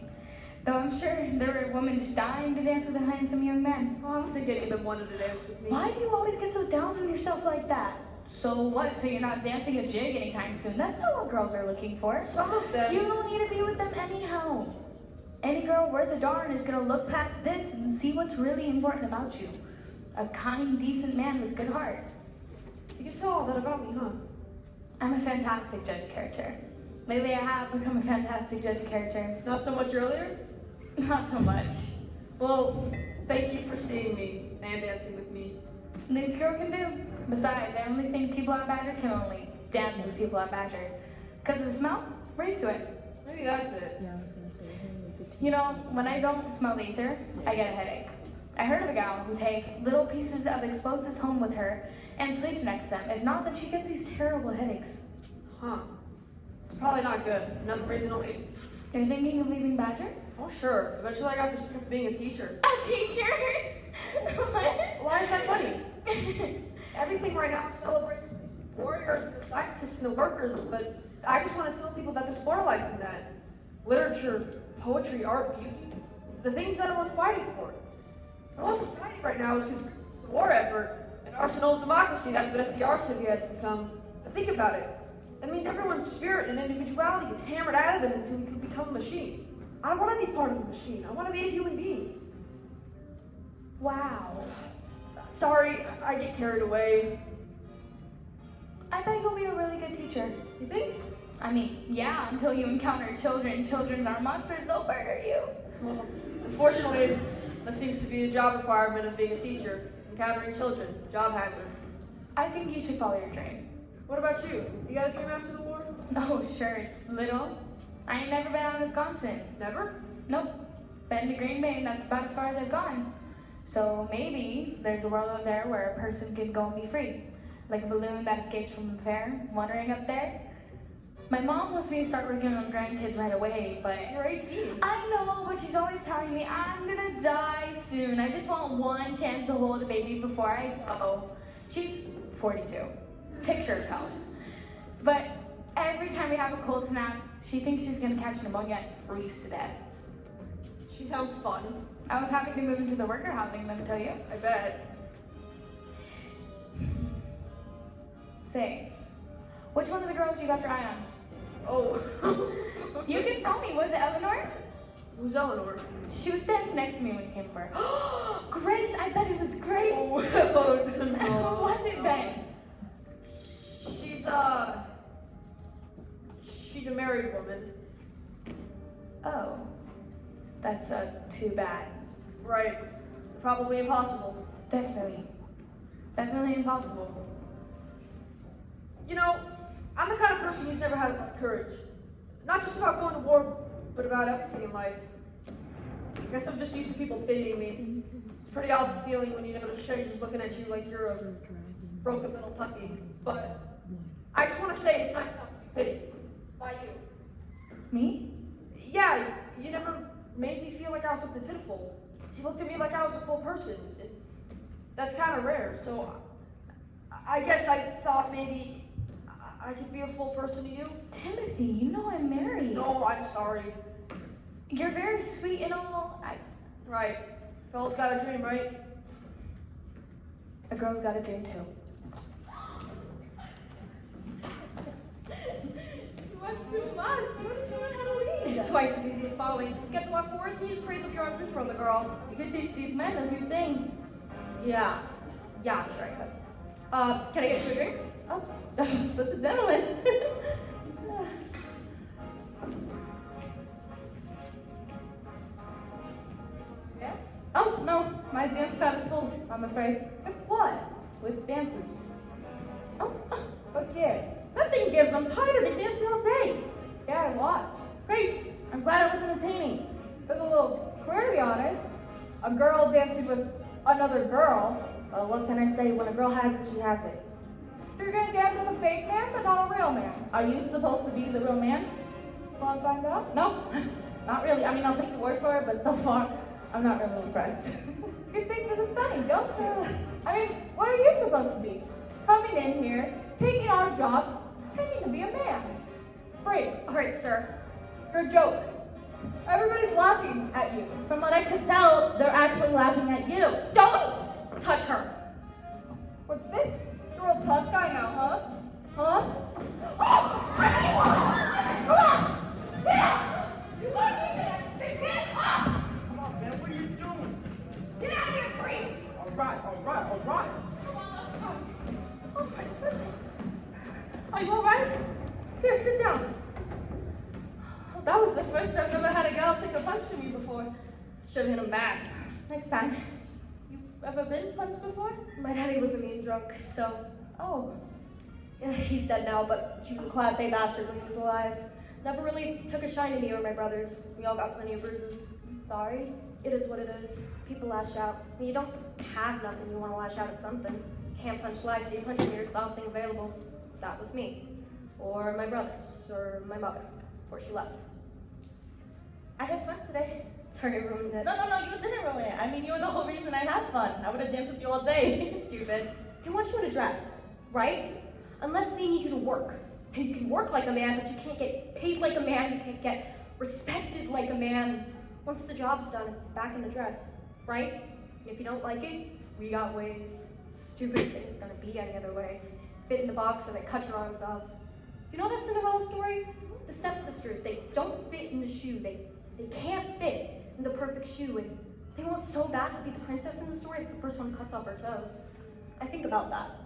Though I'm sure there were women just dying to dance with a handsome young man. Well, I don't think any of them wanted to dance with me. Why do you always get so down on yourself like that? So what? So you're not dancing a jig anytime soon? That's not what girls are looking for. Some of them. You don't need to be with them anyhow. Any girl worth a darn is gonna look past this and see what's really important about you. A kind, decent man with a good heart. You can tell all that about me, huh? I'm a fantastic judge of character. Lately I have become a fantastic judge of character. Not so much earlier? Not so much. Well, thank you for seeing me and dancing with me. This girl can do. Besides, I only think people at Badger can only dance with people at Badger. Because of the smell, we're used to it. Maybe that's it. Yeah, I was gonna say. You know, when I don't smell the ether, I get a headache. I heard of a gal who takes little pieces of explosives home with her and sleeps next to them. If not, then she gets these terrible headaches. Huh. It's probably not good. Another reason to leave. Are you thinking of leaving Badger? Oh, sure. Eventually I got this trick of being a teacher. A teacher? Why is that funny? Everything right now celebrates the warriors, the scientists, and the workers, but I just want to tell people that there's more life than that. Literature, poetry, art, beauty, the things that are worth fighting for. The whole society right now is considered a war effort, an arsenal of democracy. That's what FDR said we had to become. But think about it. That means everyone's spirit and individuality gets hammered out of them until we can become a machine. I don't want to be part of a machine. I want to be a human being. Wow. Sorry, I get carried away. I bet you'll be a really good teacher. You think? I mean, yeah, until you encounter children. Children are monsters, they'll murder you. Well, unfortunately, that seems to be a job requirement of being a teacher. Encountering children, job hazard. I think you should follow your dream. What about you? You got a dream after the war? Oh, sure, it's little. I ain't never been out of Wisconsin. Never? Nope. Been to Green Bay, and that's about as far as I've gone. So maybe there's a world out there where a person can go and be free. Like a balloon that escapes from the fair, wandering up there. My mom wants me to start working on grandkids right away, but... You're 18. I know, but she's always telling me I'm gonna die soon. I just want one chance to hold a baby before I go. She's 42. Picture of health. But every time we have a cold snap, she thinks she's gonna catch pneumonia and freeze to death. She sounds fun. I was happy to move into the worker housing, let me tell you. I bet. Say, which one of the girls you got your eye on? Oh. You can tell me, was it Eleanor? Who's Eleanor? She was standing next to me when you came over. Grace, I bet it was Grace. Oh, Who no. was it then? She's a married woman. Oh, that's too bad. Right. Probably impossible. Definitely. Definitely impossible. You know, I'm the kind of person who's never had enough courage. Not just about going to war, but about everything in life. I guess I'm just used to people pitying me. It's a pretty awful feeling when you know the stranger's looking at you like you're a broken little puppy. But I just want to say it's nice not to be pitied. By you. Me? Yeah, you never made me feel like I was something pitiful. You looked at me like I was a full person. That's kind of rare, so I guess I thought maybe I could be a full person to you. Timothy, you know I'm married. No, I'm sorry. You're very sweet and all. Right. Fella's got a dream, right? A girl's got a dream too. What's too much? What's too much Halloween? It's twice as easy as following. You get to walk forward and you just raise up your arms and twirl the girl. You could teach these men a few things. Yeah. Yeah, sure I could. Can I get you a drink? Oh, that's a gentleman. Yeah? Oh, no, my dance card is full, I'm afraid. With what? With dances. Oh, What gives? nothing gives. I'm tired of it dancing all day. Yeah, and what? Great. I'm glad I was entertaining. It was a little queer, to be honest. A girl dancing with another girl. Well, what can I say? When a girl has it, she has it. You're gonna dance with a fake man, but not a real man. Are you supposed to be the real man? Want to find out? No, not really. I mean, I'll take your word for it, but so far, I'm not really impressed. You think this is funny, don't you? I mean, what are you supposed to be? Coming in here, taking our jobs, pretending to be a man. Briggs, All right, sir. you're a joke. Everybody's laughing at you. From what I could tell, they're actually laughing at you. Don't touch her. What's this? You're a tough guy now, huh? Huh? You want me to get up? Come on, man, what are you doing? Get out of here, Briggs! All right. Are you all right? Here, sit down. That was the first time I've ever had a gal take a punch to me before. Should have hit him back. Next time. You ever been punched before? My daddy was a mean drunk, so Oh, yeah, he's dead now, but he was a class A bastard when he was alive. Never really took a shine to me or my brothers. We all got plenty of bruises. sorry. It is what it is. People lash out. When you don't have nothing, you want to lash out at something. You can't punch life, so you punch the nearest soft thing available. That was me. Or my brothers, or my mother, before she left. I had fun today. Sorry, I ruined it. No, you didn't ruin it. I mean, you were the whole reason I had fun. I would have danced with you all day. Stupid. They want you in a dress, right? Unless they need you to work. And you can work like a man, but you can't get paid like a man. You can't get respected like a man. Once the job's done, it's back in the dress, right? And if you don't like it, we got ways. Stupid thing is gonna be any other way. Fit in the box or they cut your arms off. You know that Cinderella story? The stepsisters, they don't fit in the shoe. They can't fit in the perfect shoe, and they want so bad to be the princess in the story that the first one cuts off her toes. I think about that.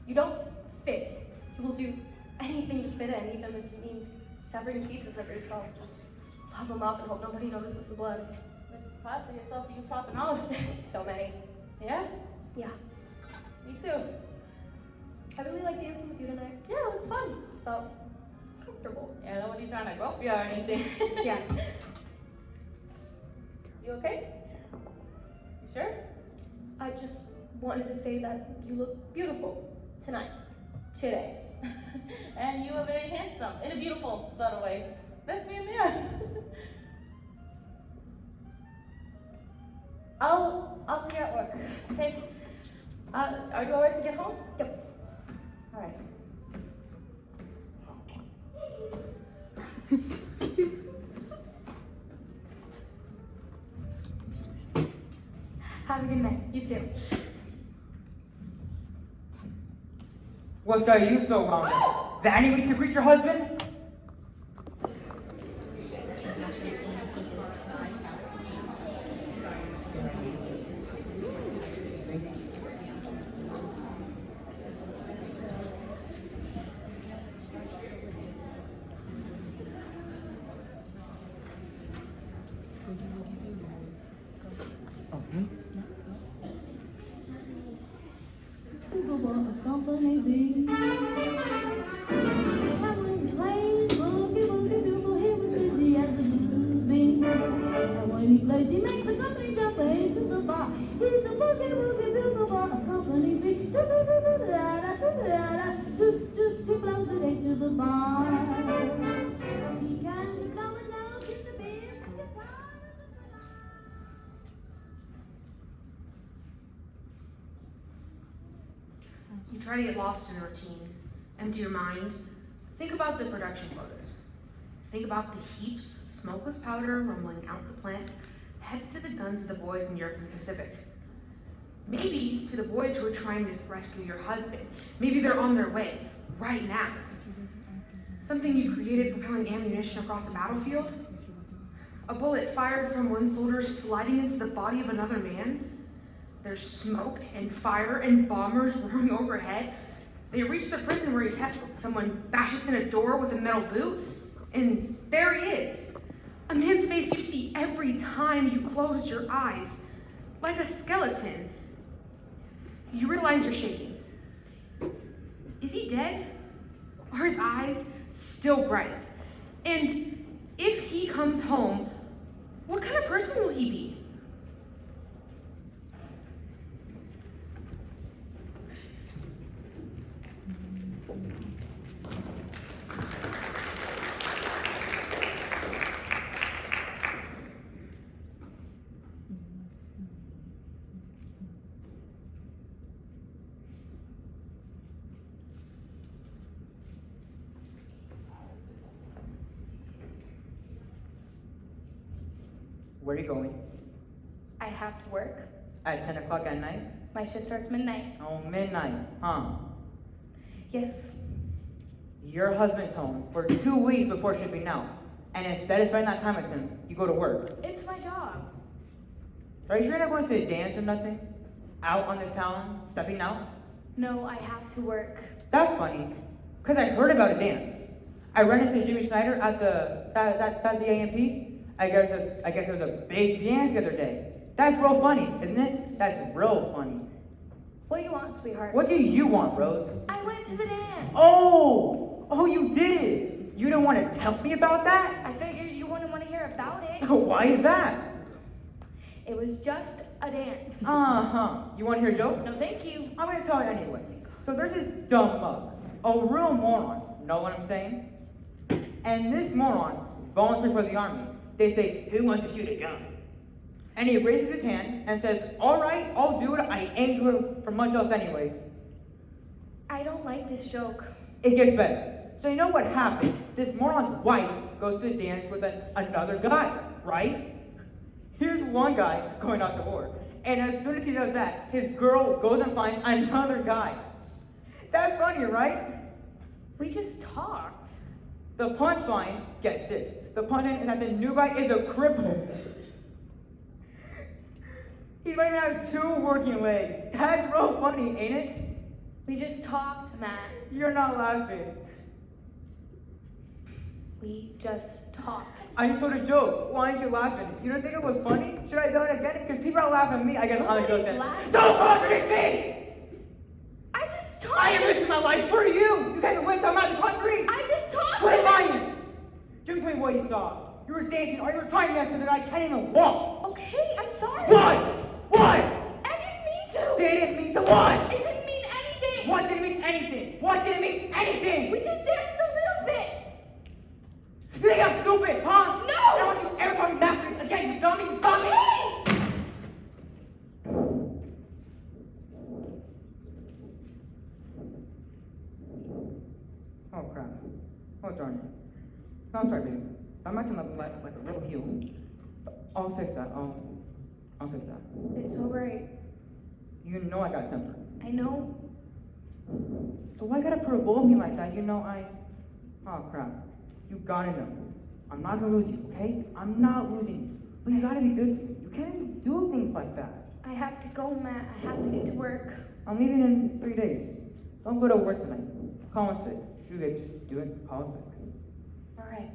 You don't fit. You will do anything to fit in, even if it means severing pieces of yourself. Just pop them off and hope nobody notices the blood. Parts of yourself you chopping off. So many. Yeah? Yeah. Me too. I really like dancing with you tonight. Yeah, it was fun. Felt comfortable. Yeah, nobody's trying to grope you or anything. Yeah. You okay? You sure? I just wanted to say that you look beautiful tonight. Today. And you are very handsome in a beautiful sort of way. Let's see in there. I'll see you at work. Okay. Are you alright to get home? Yep. All right. Have a good night. You too. What's got you so wound up? The any way to greet your husband? company be. And when he plays boogie woogie bugle, he was busy as the blues bee. And when he plays, he makes the company jump into the bar. He's a boogie woogie bugle on a company beat. Do do do do da da do da da do do. He blows it into the bar. He can blow it down to the beat. You try to get lost in a routine, empty your mind. Think about the production quotas. Think about the heaps of smokeless powder rumbling out the plant. Head to the guns of the boys in Europe and the Pacific. Maybe to the boys who are trying to rescue your husband. Maybe they're on their way, right now. Something you've created propelling ammunition across a battlefield? A bullet fired from one soldier sliding into the body of another man? There's smoke and fire and bombers roaring overhead. They reach the prison where he's held. Someone bashes in a door with a metal boot, and there he is. A man's face you see every time you close your eyes, like a skeleton. You realize you're shaking. Is he dead? Are his eyes still bright? And if he comes home, what kind of person will he be? Where are you going? I have to work. At 10 o'clock at night? My shift starts midnight. Oh, midnight, huh? Yes. Your husband's home for 2 weeks before shipping out. And instead of spending that time with him, you go to work. It's my job. Are you sure you're not going to a dance or nothing? Out on the town, stepping out? No, I have to work. That's funny, because I heard about a dance. I ran into Jimmy Schneider at the AMP. I guess there was a big dance the other day. That's real funny, isn't it? That's real funny. What do you want, sweetheart? What do you want, Rose? I went to the dance. Oh, you did. You didn't want to tell me about that? I figured you wouldn't want to hear about it. Why is that? It was just a dance. Uh-huh. You want to hear a joke? No, thank you. I'm going to tell you anyway. So there's this dumb mug, a real moron. Know what I'm saying? And this moron volunteered for the army. They say, who wants to shoot a gun? And he raises his hand and says, all right, I'll do it. I ain't good for much else anyways. I don't like this joke. It gets better. So you know what happened? This moron's wife goes to dance with another guy, right? Here's one guy going out to war. And as soon as he does that, his girl goes and finds another guy. That's funny, right? We just talked. The punchline, get this, the punchline is that the new guy is a cripple. He might even have 2 working legs. That's real funny, ain't it? We just talked, Matt. You're not laughing. We just talked. I just told a joke. Why aren't you laughing? You don't think it was funny? Should I do it again? Because people are laughing at me. I guess I'll do it again. Don't contradict me! I just talked. I am risking my life for you! You guys win some out of the country! I just talked. Quit lying! Jim told me what he saw. You were dancing or you were trying to so that I can't even walk. Okay, I'm sorry. What? What? I didn't mean to. Didn't mean to what? It didn't mean anything. What didn't mean anything? What didn't mean anything? We just danced a little bit. You think I'm stupid, huh? No! I don't want you ever talking back to me again, you dummy, you dummy! Oh crap. Oh darn it. No, I'm sorry, baby. I'm acting like a little heel. I'll fix that. I'll fix that. It's alright. You know I got temper. I know. So why gotta provoke me like that? You know oh crap. You gotta know. I'm not gonna lose you, okay? I'm not losing you. But you gotta be good to me. You can't do things like that. I have to go, Matt. I have to get to work. I'm leaving in 3 days. Don't go to work tonight. Call in sick. Do it. Call in sick. Alright.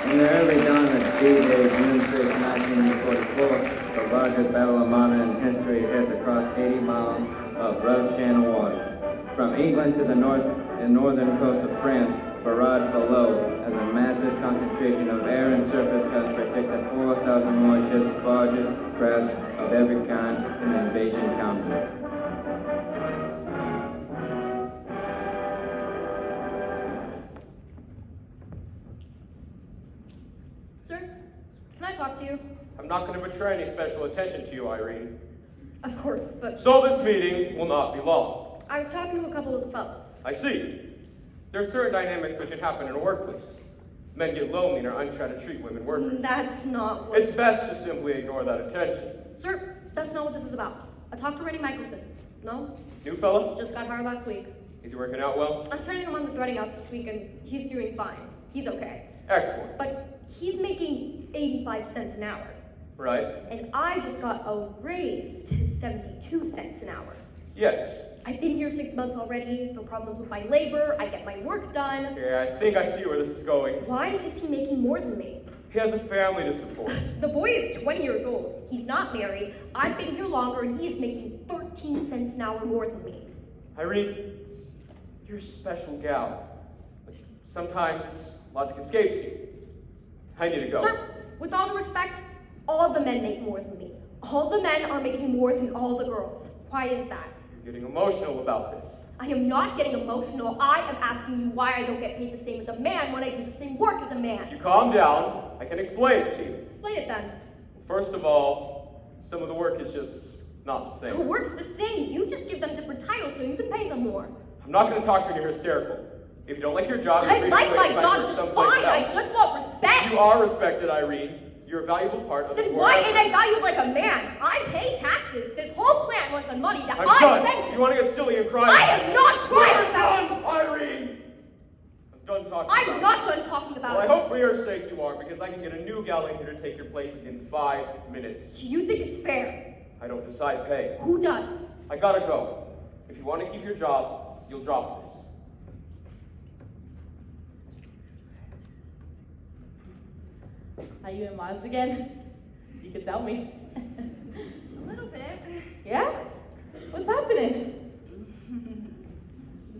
In the early dawn of D-Day, June 6, 1944, the largest battle of Mana in history heads across 80 miles of rough channel water. From England to the northern coast of France, barrage below, as a massive concentration of air and surface cuts protect the 4,000 more ships, barges, crafts of every kind in the invasion counter. Sir, can I talk to you? I'm not going to betray any special attention to you, Irene. Of course, but So this meeting will not be long. I was talking to a couple of the fellas. I see. There are certain dynamics which should happen in a workplace. Men get lonely and are unsure to treat women workers. That's not what... It's best to simply ignore that attention. Sir, that's not what this is about. I talked to Randy Michelson. No? New fella? Just got hired last week. Is he working out well? I'm training him on the threading house this week, and he's doing fine. He's okay. Excellent. But he's making 85 cents an hour. Right? And I just got a raise to 72 cents an hour. Yes. I've been here 6 months already, no problems with my labor, I get my work done. Yeah, I think I see where this is going. Why is he making more than me? He has a family to support. The boy is 20 years old. He's not married. I've been here longer, and he is making 13 cents an hour more than me. Irene, you're a special gal. But sometimes logic escapes you. I need to go. Sir, with all due respect, all the men make more than me. All the men are making more than all the girls. Why is that? You're getting emotional about this. I am not getting emotional. I am asking you why I don't get paid the same as a man when I do the same work as a man. If you calm down, I can explain it to you. Explain it then. First of all, some of the work is just not the The same. work's the same. You just give them different titles so you can pay them more. I'm not going to talk to you when you're hysterical. If you don't like your job, I you're like free to my wait and job find just someplace fine. I else. just want respect. You are respected, Irene. You're a valuable part of the Then world. why ain't I valued like a man? I pay taxes. This whole plant wants on money that I'm I done. sent. You want to get silly and cry? I am not crying You're about done, Irene. I'm done talking I'm about not it. done talking about Well, I it. hope for your sake you are, because I can get a new gal in here to take your place in 5 minutes. Do you think it's fair? I don't decide pay. Who does? I gotta go. If you want to keep your job, you'll drop this. Are you in Mars again? You can tell me. A little bit. Yeah? What's happening?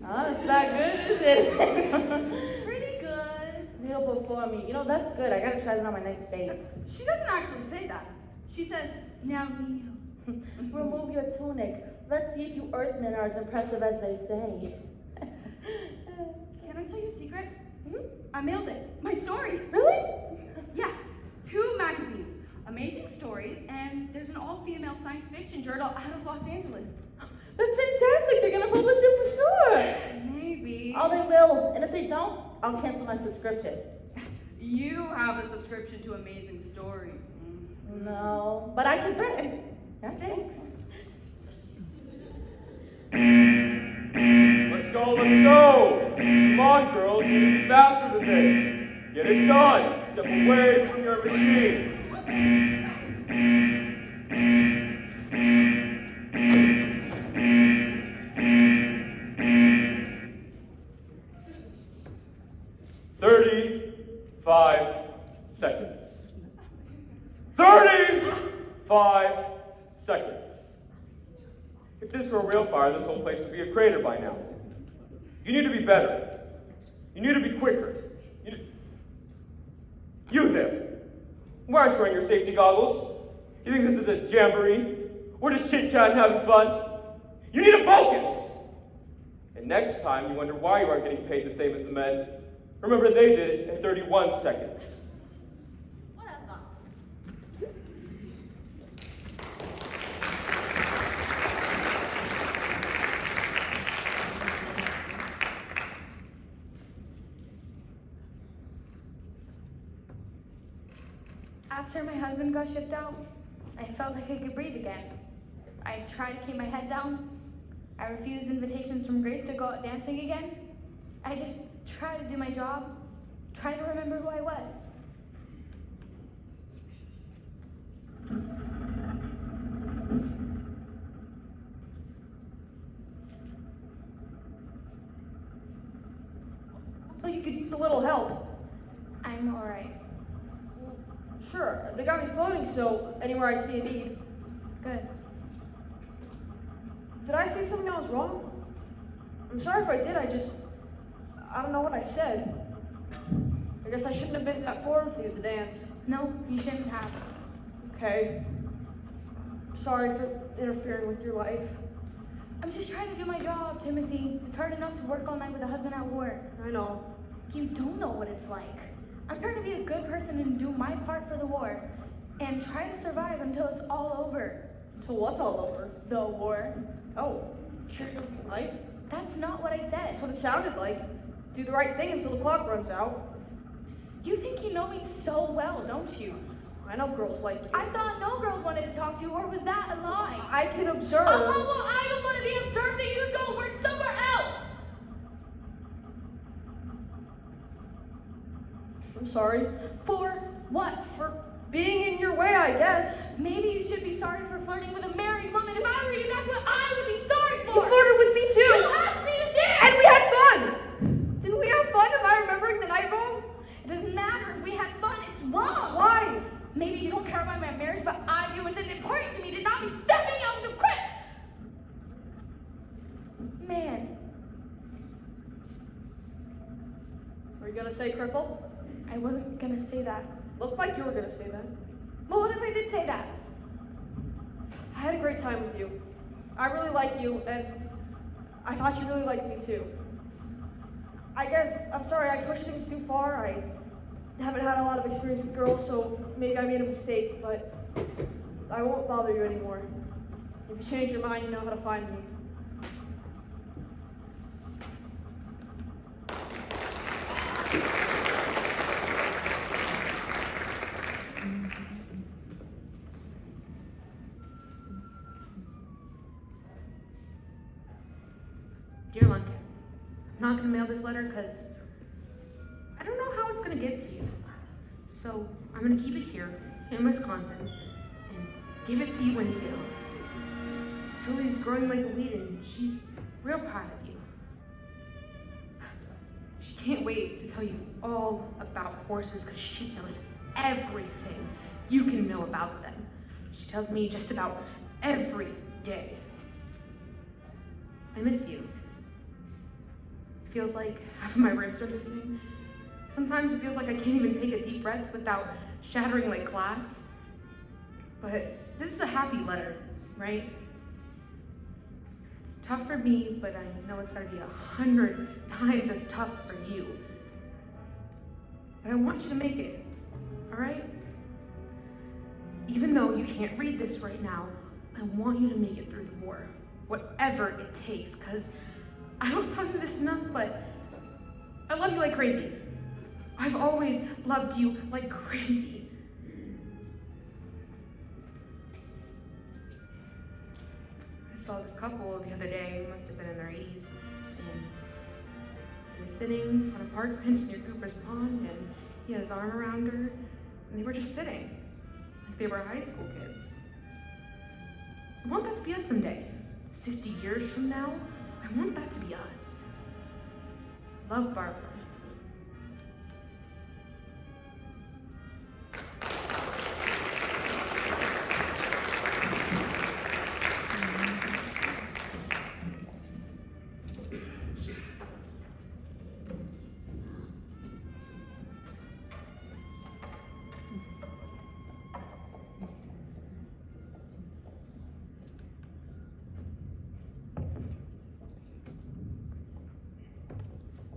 Oh, it's not good, is it? It's pretty good. Kneel before me. You know, that's good. I gotta try that on my next date. She doesn't actually say that. She says, now kneel. Remove your tunic. Let's see if you Earthmen are as impressive as they say. Can I tell you a secret? I mailed it. My story. Really? Yeah. 2 magazines. Amazing Stories, and there's an all-female science fiction journal out of Los Angeles. That's fantastic. They're gonna publish it for sure. Maybe. Oh, they will. And if they don't, I'll cancel my subscription. You have a subscription to Amazing Stories. No, but I can threaten. Yeah, Thanks. Let's go, let's go! Come on, girls, you need to be faster than this. Get it done. Step away from your machines. "35 seconds. 35 seconds. If this were a real fire, this whole place would be a crater by now. You need to be better. You need to be quicker. You there. Why aren't you wearing your safety goggles? You think this is a jamboree? We're just chit-chatting, having fun? You need to focus! And next time you wonder why you aren't getting paid the same as the men, remember they did it in 31 seconds. After my husband got shipped out, I felt like I could breathe again. I tried to keep my head down. I refused invitations from Grace to go out dancing again. I just tried to do my job, tried to remember who I was. So you could use a little help. I'm alright. Sure, they got me floating, so anywhere I see a need. Good. Did I say something that was wrong? I'm sorry if I did, I don't know what I said. I guess I shouldn't have been that forward with you at the dance. No, you shouldn't have. Okay. Sorry for interfering with your life. I'm just trying to do my job, Timothy. It's hard enough to work all night with a husband at war. I know. You don't know what it's like. I'm trying to be a good person and do my part for the war. And try to survive until it's all over. Until what's all over? The war. Oh, sure your life? That's not what I said. That's what it sounded like. Do the right thing until the clock runs out. You think you know me so well, don't you? I know girls like you. I thought no girls wanted to talk to you, or was that a lie? I can observe. Oh, well, I don't want to be observed, so you can go work somewhere else! I'm sorry. For what? For being in your way, I guess. Maybe you should be sorry for flirting with a married woman. If I were you, that's what I would be sorry for! You flirted with me too! You asked me to dance! And we had fun! Didn't we have fun? Am I remembering the night wrong? It doesn't matter if we had fun, it's wrong! Why? Maybe you don't care about my marriage, but I do. It's important to me to not be stepping out as a crip! Man. Were you gonna say cripple? I wasn't gonna say that. Looked like you were gonna say that. Well, what if I did say that? I had a great time with you. I really like you, and I thought you really liked me too. I guess, I'm sorry I pushed things too far. I haven't had a lot of experience with girls, so maybe I made a mistake, but I won't bother you anymore. If you change your mind, you know how to find me. Dear Lunkin, I'm not gonna mail this letter because I don't know how it's gonna get to you. So I'm gonna keep it here in Wisconsin and give it to you when you get home. Julie's growing like a weed and she's real proud of you. She can't wait to tell you all about horses because she knows everything you can know about them. She tells me just about every day. I miss you. It feels like half of my ribs are missing. Sometimes it feels like I can't even take a deep breath without shattering like glass. But this is a happy letter, right? It's tough for me, but I know it's gonna be 100 times as tough for you. But I want you to make it, all right? Even though you can't read this right now, I want you to make it through the war, whatever it takes, because I don't tell you this enough, but I love you like crazy. I've always loved you like crazy. I saw this couple the other day, must have been in their 80s, and they were sitting on a park bench near Cooper's Pond, and he had his arm around her, and they were just sitting, like they were high school kids. I want that to be us someday. 60 years from now, I want that to be us. Love, Barbara.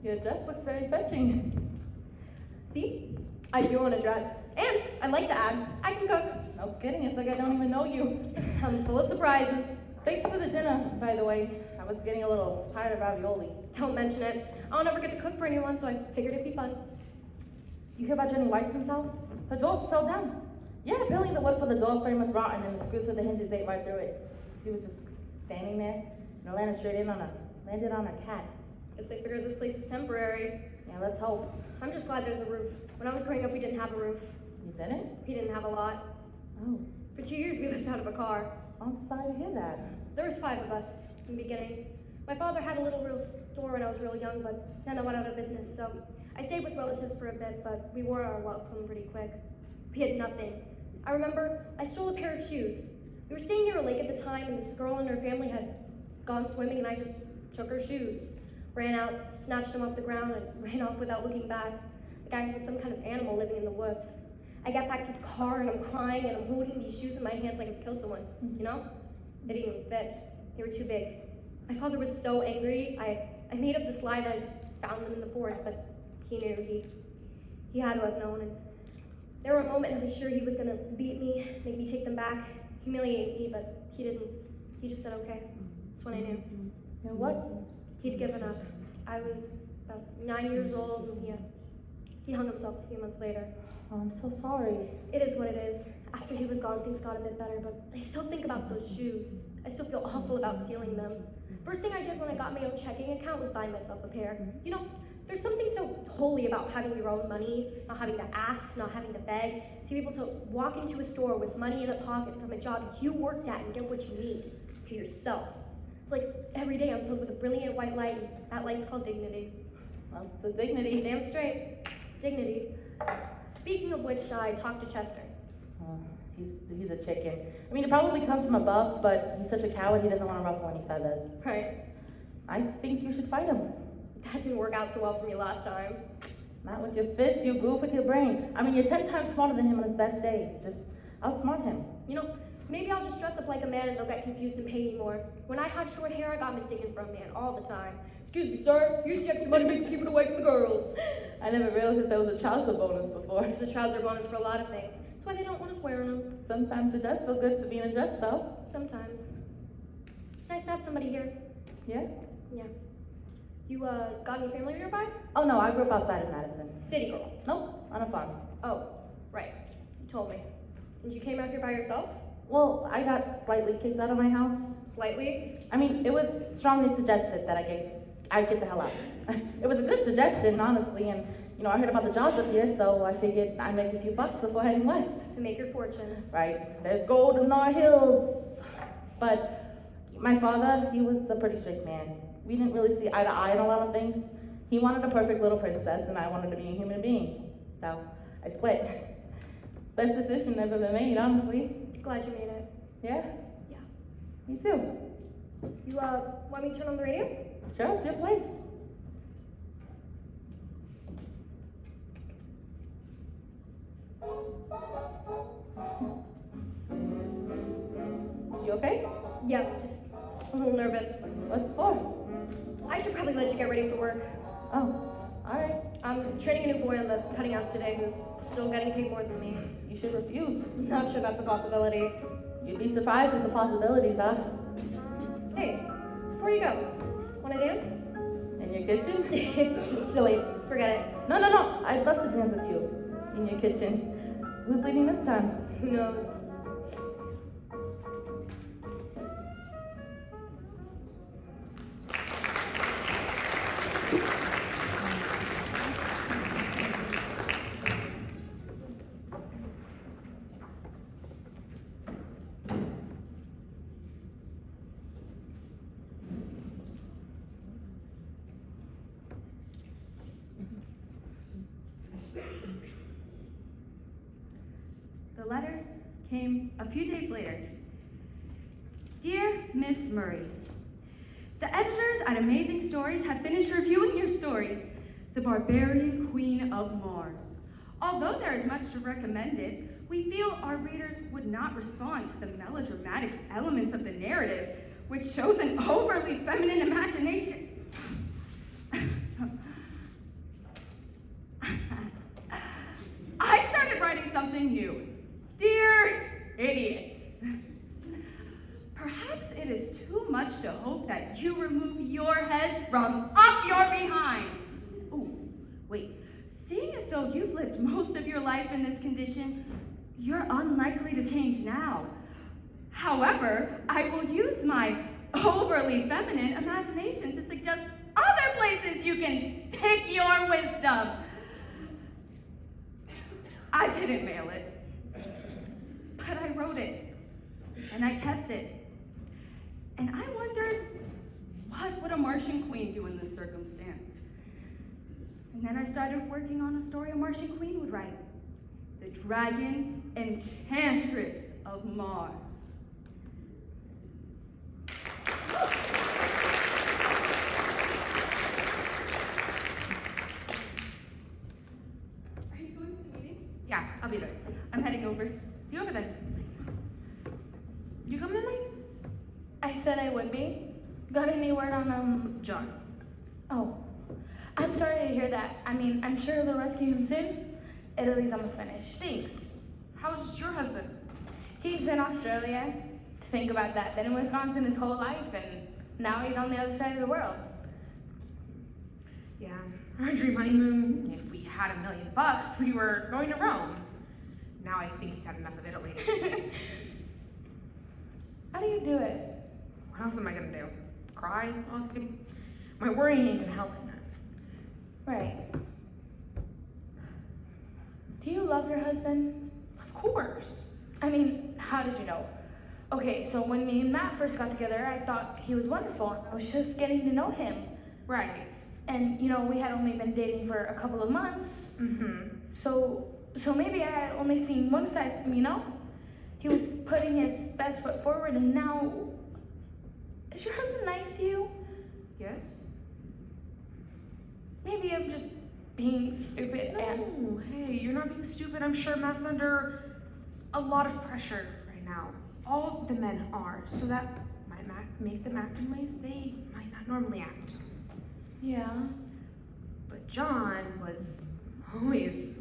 Your dress looks very fetching. See? I do own a dress. And I'd like to add, I can cook. No kidding, it's like I don't even know you. I'm full of surprises. Thanks for the dinner, by the way. I was getting a little tired of ravioli. Don't mention it. I'll never get to cook for anyone, so I figured it'd be fun. You hear about Jenny Weissman's house? Her door fell down. Yeah, apparently the wood for the door frame was rotten and the screws for the hinges ate right through it. She was just standing there and landed straight in landed on a cat. Guess they figured this place is temporary. Yeah, let's hope. I'm just glad there's a roof. When I was growing up, we didn't have a roof. You didn't? We didn't have a lot. Oh. For 2 years, we lived out of a car. I'm sorry to hear that. There was 5 of us in the beginning. My father had a little real store when I was real young, but then I went out of business, so I stayed with relatives for a bit, but we wore our welcome pretty quick. We had nothing. I remember I stole a pair of shoes. We were staying near a lake at the time, and this girl and her family had gone swimming, and I just took her shoes, ran out, snatched them off the ground, and ran off without looking back. Like I was some kind of animal living in the woods. I got back to the car, and I'm crying, and I'm holding these shoes in my hands like I've killed someone, you know? They didn't even fit. They were too big. My father was so angry. I made up this lie that I just found them in the forest, but he knew. He had to have known. And there were moments I was sure he was gonna beat me, make me take them back, humiliate me, but he didn't. He just said, okay. That's when I knew. And what? He'd given up. I was about 9 years old, and he hung himself a few months later. Oh, I'm so sorry. It is what it is. After he was gone, things got a bit better, but I still think about those shoes. I still feel awful about stealing them. First thing I did when I got my own checking account was buy myself a pair. You know, there's something so holy about having your own money, not having to ask, not having to beg, to be able to walk into a store with money in a pocket from a job you worked at and get what you need for yourself. It's like every day I'm filled with a brilliant white light, and that light's called dignity. Well, the dignity. Damn straight. Dignity. Speaking of which, I talked to Chester. Oh, he's a chicken. I mean, it probably comes from above, but he's such a coward, he doesn't want to ruffle any feathers. Right. I think you should fight him. That didn't work out so well for me last time. Not with your fists, you goof with your brain. I mean, you're 10 times smarter than him on his best day. Just outsmart him. You know, maybe I'll just dress up like a man and they'll get confused and pay me more. When I had short hair, I got mistaken for a man all the time. Excuse me, sir, here's the extra money, but keep it away from the girls. I never realized that there was a trouser bonus before. There's a trouser bonus for a lot of things. That's why they don't want us wearing them. Sometimes it does feel good to be in a dress, though. Sometimes. It's nice to have somebody here. Yeah? Yeah. You, got any family nearby? Oh, no, I grew up outside of Madison. City girl? Nope, on a farm. Oh, right. You told me. And you came out here by yourself? Well, I got slightly kicked out of my house. Slightly? I mean, it was strongly suggested that I get the hell out. It was a good suggestion, honestly, and you know, I heard about the jobs up here, so I figured I'd make a few bucks before heading west. To make your fortune. Right. There's gold in our hills. But my father, he was a pretty strict man. We didn't really see eye to eye on a lot of things. He wanted a perfect little princess, and I wanted to be a human being. So I split. Best decision ever been made, honestly. Glad you made it. Yeah? Yeah. Me too. You, want me to turn on the radio? Sure, it's your place. You okay? Yeah, just a little nervous. What's for? I should probably let you get ready for work. Oh, alright. I'm training a new boy on the cutting house today who's still getting paid more than me. You should refuse. Not sure that's a possibility. You'd be surprised at the possibilities, huh? Hey, before you go, wanna dance? In your kitchen? Silly, forget it. No, I'd love to dance with you. In your kitchen. Who's leading this time? Who knows? The letter came a few days later. Dear Miss Murray, the editors at Amazing Stories have finished reviewing your story, The Barbarian Queen of Mars. Although there is much to recommend it, we feel our readers would not respond to the melodramatic elements of the narrative, which shows an overly feminine imagination. I started writing something new. Dear idiots, perhaps it is too much to hope that you remove your heads from up your behinds. Oh, wait, seeing as though you've lived most of your life in this condition, you're unlikely to change now. However, I will use my overly feminine imagination to suggest other places you can stick your wisdom. I didn't mail it. But I wrote it, and I kept it. And I wondered, what would a Martian queen do in this circumstance? And then I started working on a story a Martian queen would write. the dragon enchantress of Mars. Are you going to the meeting? Yeah, I'll be there. I'm heading over. See you over there. You coming in, Mike? I said I would be. Got any word on, John. Oh, I'm sorry to hear that. I mean, I'm sure they'll rescue him soon. Italy's almost finished. Thanks. How's your husband? He's in Australia. Think about that. Been in Wisconsin his whole life, and now he's on the other side of the world. Yeah, our dream honeymoon, if we had $1 million, we were going to Rome. Now I think he's had enough of Italy. How do you do it? What else am I gonna do? Cry? Oh, my worrying ain't gonna help in that. Right. Do you love your husband? Of course. I mean, how did you know? Okay, so when me and Matt first got together, I thought he was wonderful. I was just getting to know him. Right. And, you know, we had only been dating for a couple of months. Mm-hmm. So maybe I had only seen one side of him, you know? He was putting his best foot forward, and now... Is your husband nice to you? Yes. Maybe I'm just being stupid and... No, hey, you're not being stupid. I'm sure Matt's under a lot of pressure right now. All the men are, so that might make them act in ways they might not normally act. Yeah. But John was always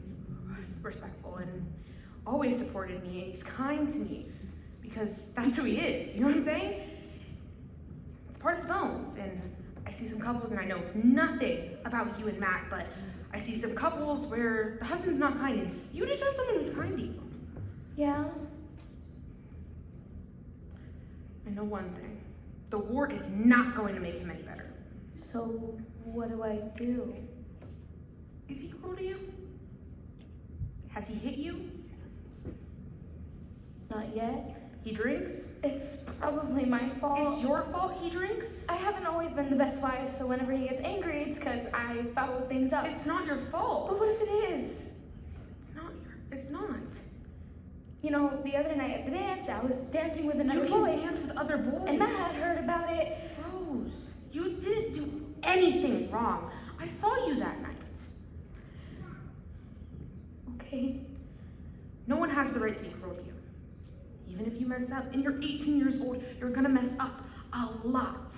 respectful and always supported me, and he's kind to me because that's who he is, you know what I'm saying? It's part of his bones, and I see some couples, and I know nothing about you and Matt, but I see some couples where the husband's not kind, and you deserve someone who's kind to you. Yeah. I know one thing. The war is not going to make him any better. So what do I do? Is he cruel to you? Has he hit you? Not yet. He drinks? It's probably my fault. It's your fault he drinks? I haven't always been the best wife, so whenever he gets angry, it's because I foul things up. It's not your fault. But what if it is? It's not. You know, the other night at the dance, I was dancing with another You boy. can dance with other boys. And Matt had heard about it. Rose, you didn't do anything wrong. I saw you that night. Okay. No one has the right to be cruel to you. Even if you mess up, and you're 18 years old, you're gonna mess up a lot.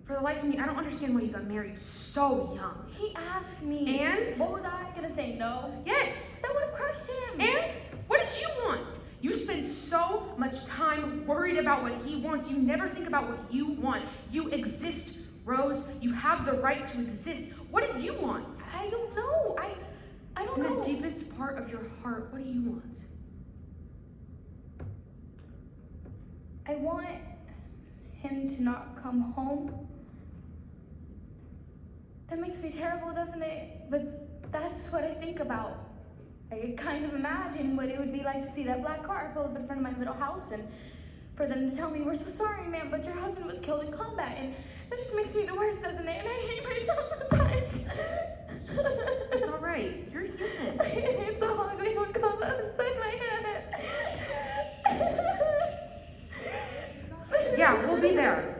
For the life of me, I don't understand why you got married so young. He asked me. And? What was I gonna say? No? Yes. That would have crushed him. And? What did you want? You spend so much time worried about what he wants. You never think about what you want. You exist, Rose. You have the right to exist. What did you want? I don't know. I don't know. In the deepest part of your heart, what do you want? I want him to not come home. That makes me terrible, doesn't it? But that's what I think about. I could kind of imagine what it would be like to see that black car pull up in front of my little house and for them to tell me, "We're so sorry, ma'am, but your husband was killed in combat." And that just makes me the worst, doesn't it? And I hate myself sometimes. It's all right. You're human. It's so ugly what goes on inside my head. Yeah, we'll be there.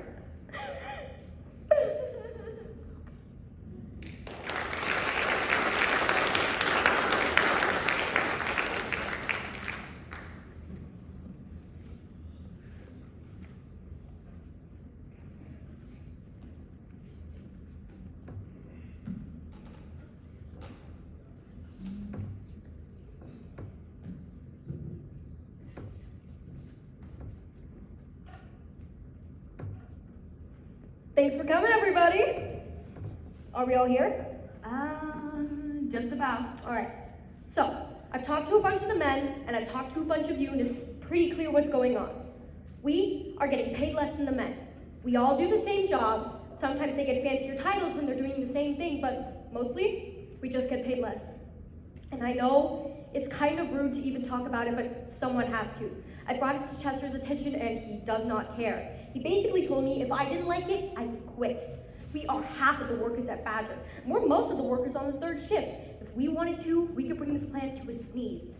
Thanks for coming, everybody. Are we all here? Just about. All right. So, I've talked to a bunch of the men, and I've talked to a bunch of you, and it's pretty clear what's going on. We are getting paid less than the men. We all do the same jobs. Sometimes they get fancier titles when they're doing the same thing, but mostly, we just get paid less. And I know it's kind of rude to even talk about it, but someone has to. I brought it to Chester's attention, and he does not care. He basically told me if I didn't like it, I would quit. We are half of the workers at Badger. We're most of the workers on the third shift. If we wanted to, we could bring this plant to its knees.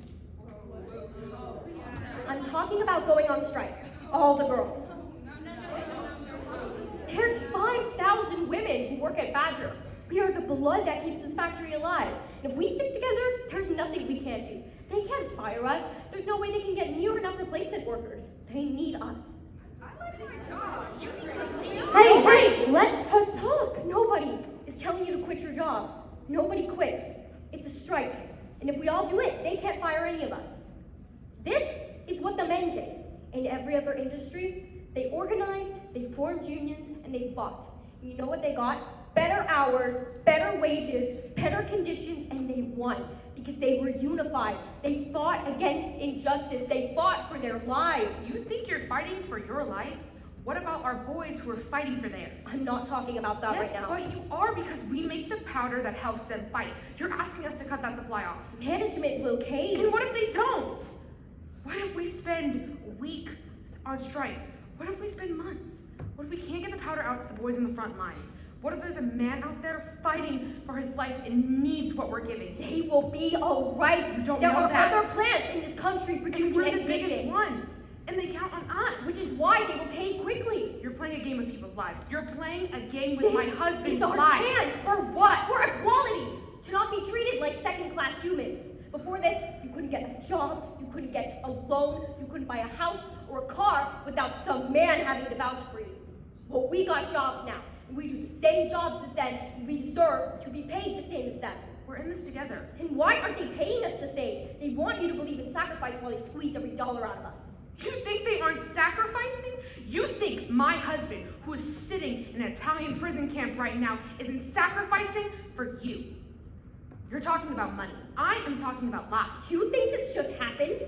talking about going on strike. All the girls. There's 5,000 women who work at Badger. We are the blood that keeps this factory alive. And if we stick together, there's nothing we can't do. They can't fire us. There's no way they can get near enough replacement workers. They need us. Hey, let her talk. Nobody is telling you to quit your job. Nobody quits. It's a strike. And if we all do it, they can't fire any of us. This is what the men did. In every other industry, they organized, they formed unions, and they fought. And you know what they got? Better hours, better wages, better conditions, and they won. Because they were unified. They fought against injustice. They fought for their lives. You think you're fighting for your life? What about our boys who are fighting for theirs? I'm not talking about that right Yes, now. but you are, because we make the powder that helps them fight. You're asking us to cut that supply off. Management will cave. And what if they don't? What if we spend weeks on strike? What if we spend months? What if we can't get the powder out to the boys in the front lines? What if there's a man out there fighting for his life and needs what we're giving? They will be all right. You don't there know are that. other plants in this country producing And we're the ammunition. biggest ones. And they count on us. Which is why they will cave quickly. You're playing a game with people's lives. You're playing a game with my husband's It's our life. chance. For what? For equality. To not be treated like second-class humans. Before this, you couldn't get a job, you couldn't get a loan, you couldn't buy a house or a car without some man having to vouch for you. Well, we got jobs now. And we do the same jobs as them, and we deserve to be paid the same as them. We're in this together. And why aren't they paying us the same? They want you to believe in sacrifice while they squeeze every dollar out of us. You think they aren't sacrificing? You think my husband, who is sitting in an Italian prison camp right now, isn't sacrificing for you? You're talking about money. I am talking about lives. You think this just happened?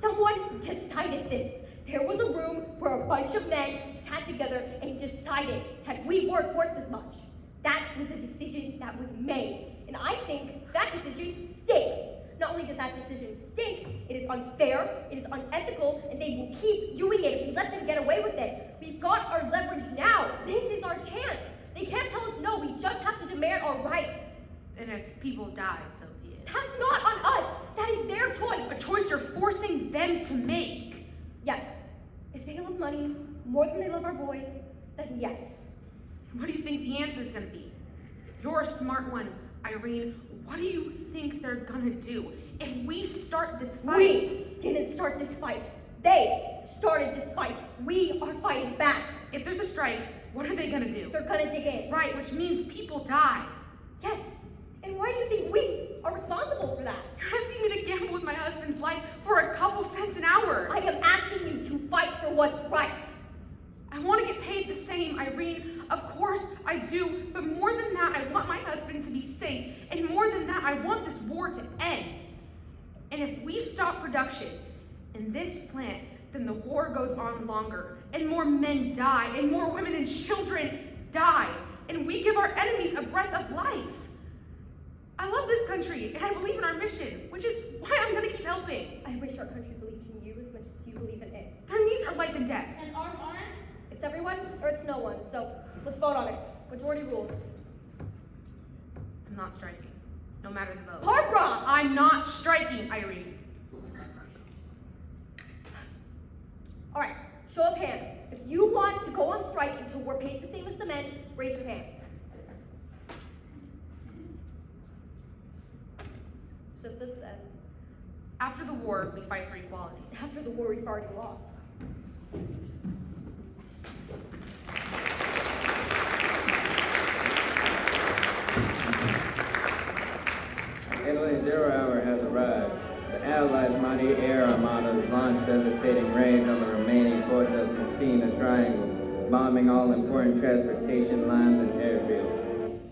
Someone decided this. There was a room where a bunch of men sat together and decided that we weren't worth as much. That was a decision that was made. And I think that decision stinks. Not only does that decision stink, it is unfair, it is unethical, and they will keep doing it if we let them get away with it. We've got our leverage now. This is our chance. They can't tell us no. We just have to demand our rights. And if people die, so be it. That's not on us. That is their choice. A choice you're forcing them to make. Yes. If they love money more than they love our boys, then yes. What do you think the answer is going to be? You're a smart one, Irene. What do you think they're gonna do if we start this fight? We didn't start this fight. They started this fight. We are fighting back. If there's a strike, what are they gonna do? They're gonna dig in. Right, which means people die. Yes. And why do you think we are responsible for that? You're asking me to gamble with my husband's life for a couple cents an hour. I am asking you to fight for what's right. I want to get paid the same, Irene. Of course I do. But more than that, I want my husband to be safe. And more than that, I want this war to end. And if we stop production in this plant, then the war goes on longer. And more men die. And more women and children die. And we give our enemies a breath of life. I love this country, and I believe in our mission, which is why I'm going to keep helping. I wish our country believed in you as much as you believe in it. Our needs are life and death. And ours aren't? It's everyone or it's no one. So let's vote on it. Majority rules. I'm not striking, no matter the vote. Barbara! I'm not striking, Irene. All right, show of hands. If you want to go on strike until we're paid the same as the men, raise your hands. So this end. After the war, we fight for equality. After the war, we've already lost. Italy's zero hour has arrived. The Allies' mighty air armadas launched devastating raids on the remaining forts of Messina Triangle, bombing all important transportation lines and airfields.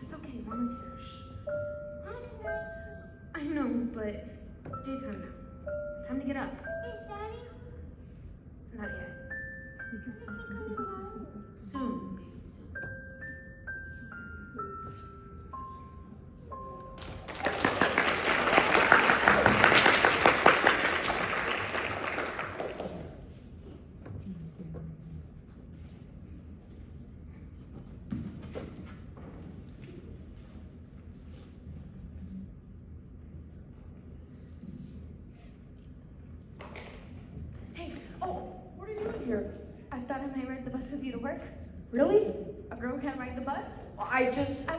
It's okay, Mama's here. Shh. I know, but it's daytime now. Time to get up. Is Daddy? Not yet. Is he coming home? Soon, baby, soon. thought I might ride the bus with you to work. Really? A girl can't ride the bus? I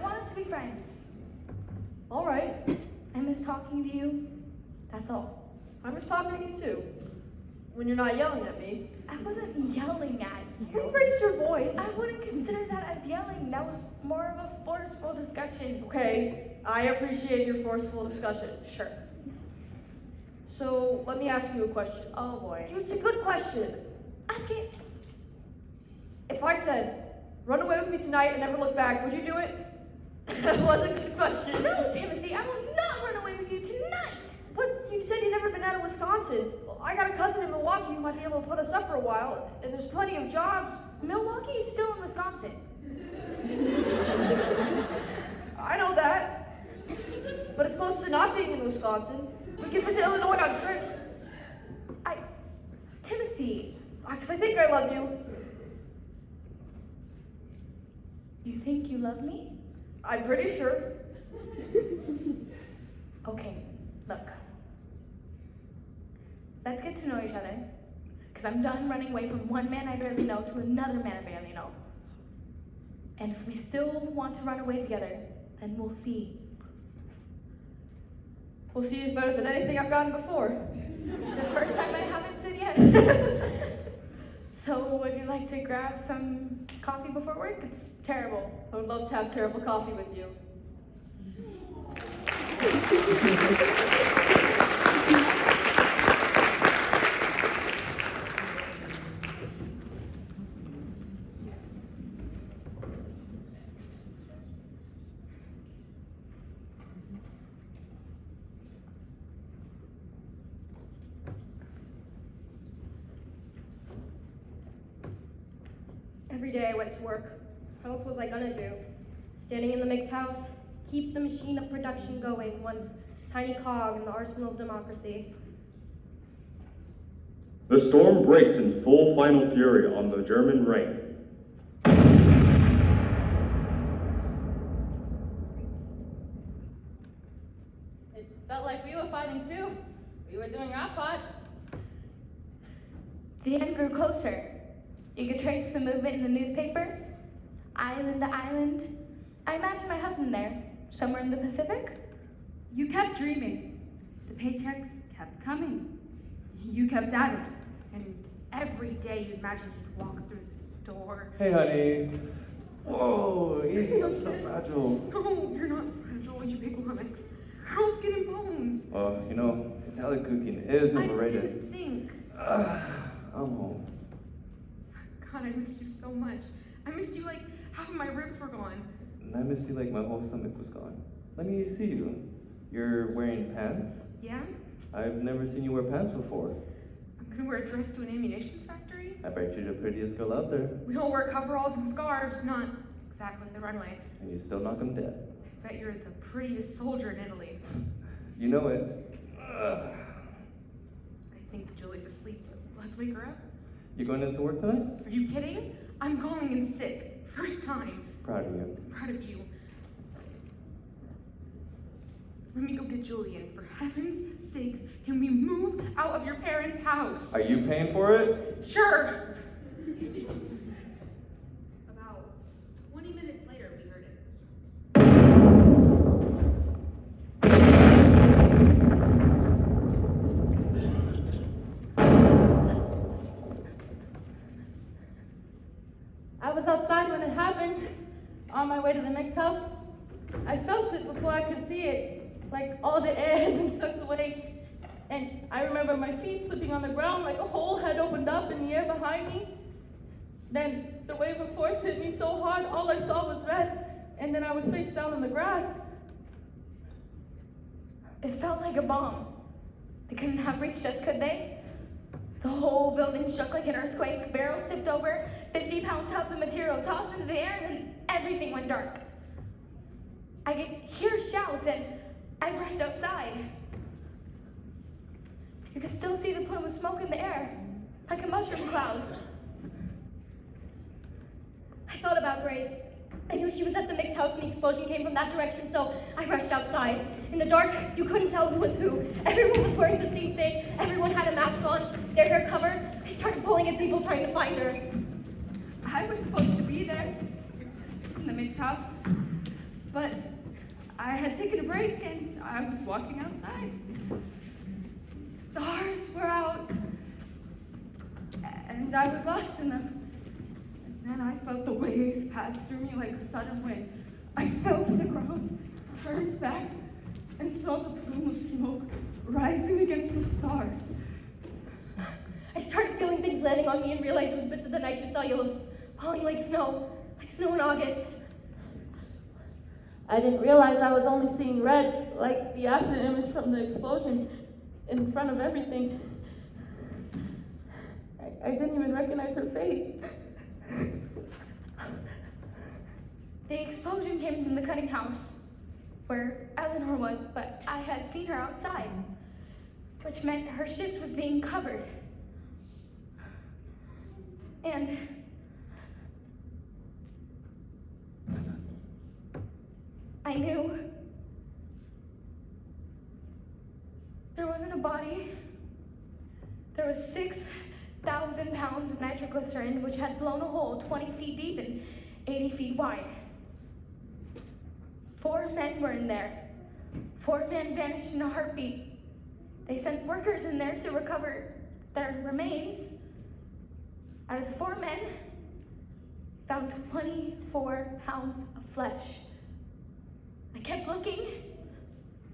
want us to be friends. All right. I miss talking to you. That's all. I miss talking to you too. When you're not yelling at me. I wasn't yelling at you. You raised your voice. I wouldn't consider that as yelling. That was more of a forceful discussion. Okay, I appreciate your forceful discussion. Sure. So let me ask you a question. Oh boy. It's a good question. Ask it. If I said, run away with me tonight and never look back, would you do it? That was a good question. No, Timothy, I will not run away with you tonight. But you said you'd never been out of Wisconsin. Well, I got a cousin in Milwaukee who might be able to put us up for a while, and there's plenty of jobs. Milwaukee is still in Wisconsin. I know that. But it's close to not being in Wisconsin. We can visit Illinois on trips. Timothy. Because I think I love you. You think you love me? I'm pretty sure. Okay, look. Let's get to know each other. Because I'm done running away from one man I barely know to another man I barely know. And if we still want to run away together, then we'll see. We'll see is better than anything I've gotten before. It's the first time I haven't said yes. So would you like to grab some coffee before work? It's terrible. I would love to have terrible coffee with you. Every day I went to work. What else was I gonna do? Standing in the mix house, keep the machine of production going, one tiny cog in the arsenal of democracy. The storm breaks in full final fury on the German rain. It felt like we were fighting too. We were doing our part. The end grew closer. You could trace the movement in the newspaper, island to island. I imagine my husband there, somewhere in the Pacific. You kept dreaming. The paychecks kept coming. You kept at it. And every day you'd imagine he'd walk through the door. Hey, honey. Whoa, easy, I'm so fragile. No, you're not fragile, you big lummox. Girls skin and bones. You know, Italian cooking is overrated. I didn't think. I'm home. God, I missed you so much. I missed you like half of my ribs were gone. And I missed you like my whole stomach was gone. Let me see you. You're wearing pants? Yeah? I've never seen you wear pants before. I'm gonna wear a dress to an ammunition factory. I bet you're the prettiest girl out there. We all wear coveralls and scarves, not exactly the runway. And you still knock them dead. I bet you're the prettiest soldier in Italy. You know it. I think Julie's asleep. Let's wake her up. You going into work tonight? Are you kidding? I'm calling in sick. First time. Proud of you. Proud of you. Let me go get Julian. For heaven's sakes, can we move out of your parents' house? Are you paying for it? Sure. About 20 minutes later, we heard it. I was outside when it happened, on my way to the next house. I felt it before I could see it, like all the air had been sucked away. And I remember my feet slipping on the ground, like a hole had opened up in the air behind me. Then the wave of force hit me so hard, all I saw was red, and then I was face down in the grass. It felt like a bomb. They couldn't have reached us, could they? The whole building shook like an earthquake, barrels tipped over, 50-pound tubs of material tossed into the air, and then everything went dark. I could hear shouts, and I rushed outside. You could still see the plume of smoke in the air, like a mushroom cloud. I thought about Grace. I knew she was at the mix house when the explosion came from that direction, so I rushed outside. In the dark, you couldn't tell who was who. Everyone was wearing the same thing. Everyone had a mask on, their hair covered. I started pulling at people trying to find her. I was supposed to be there in the mix house, but I had taken a break and I was walking outside. Stars were out, and I was lost in them. And then I felt the wave pass through me like a sudden wind. I fell to the ground, turned back, and saw the plume of smoke rising against the stars. I started feeling things landing on me and realized it was bits of the nitrocellulose falling like snow in August. I didn't realize I was only seeing red, like the after image from the explosion in front of everything. I didn't even recognize her face. The explosion came from the cutting house where Eleanor was, but I had seen her outside, which meant her shift was being covered. And I knew there wasn't a body. There was 6,000 pounds of nitroglycerin, which had blown a hole 20 feet deep and 80 feet wide. 4 men were in there. 4 men vanished in a heartbeat. They sent workers in there to recover their remains. Out of the 4 men, found 24 pounds of flesh. I kept looking.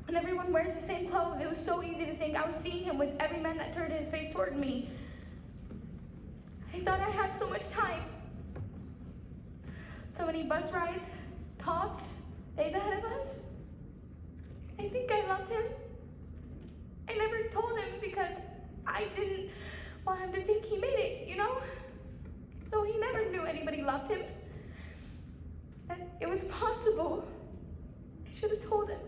When everyone wears the same clothes, it was so easy to think I was seeing him with every man that turned his face toward me. I thought I had so much time. So many bus rides, talks, days ahead of us. I think I loved him. I never told him because I didn't want him to think he made it, you know? So he never knew anybody loved him. That it was possible. I should have told him.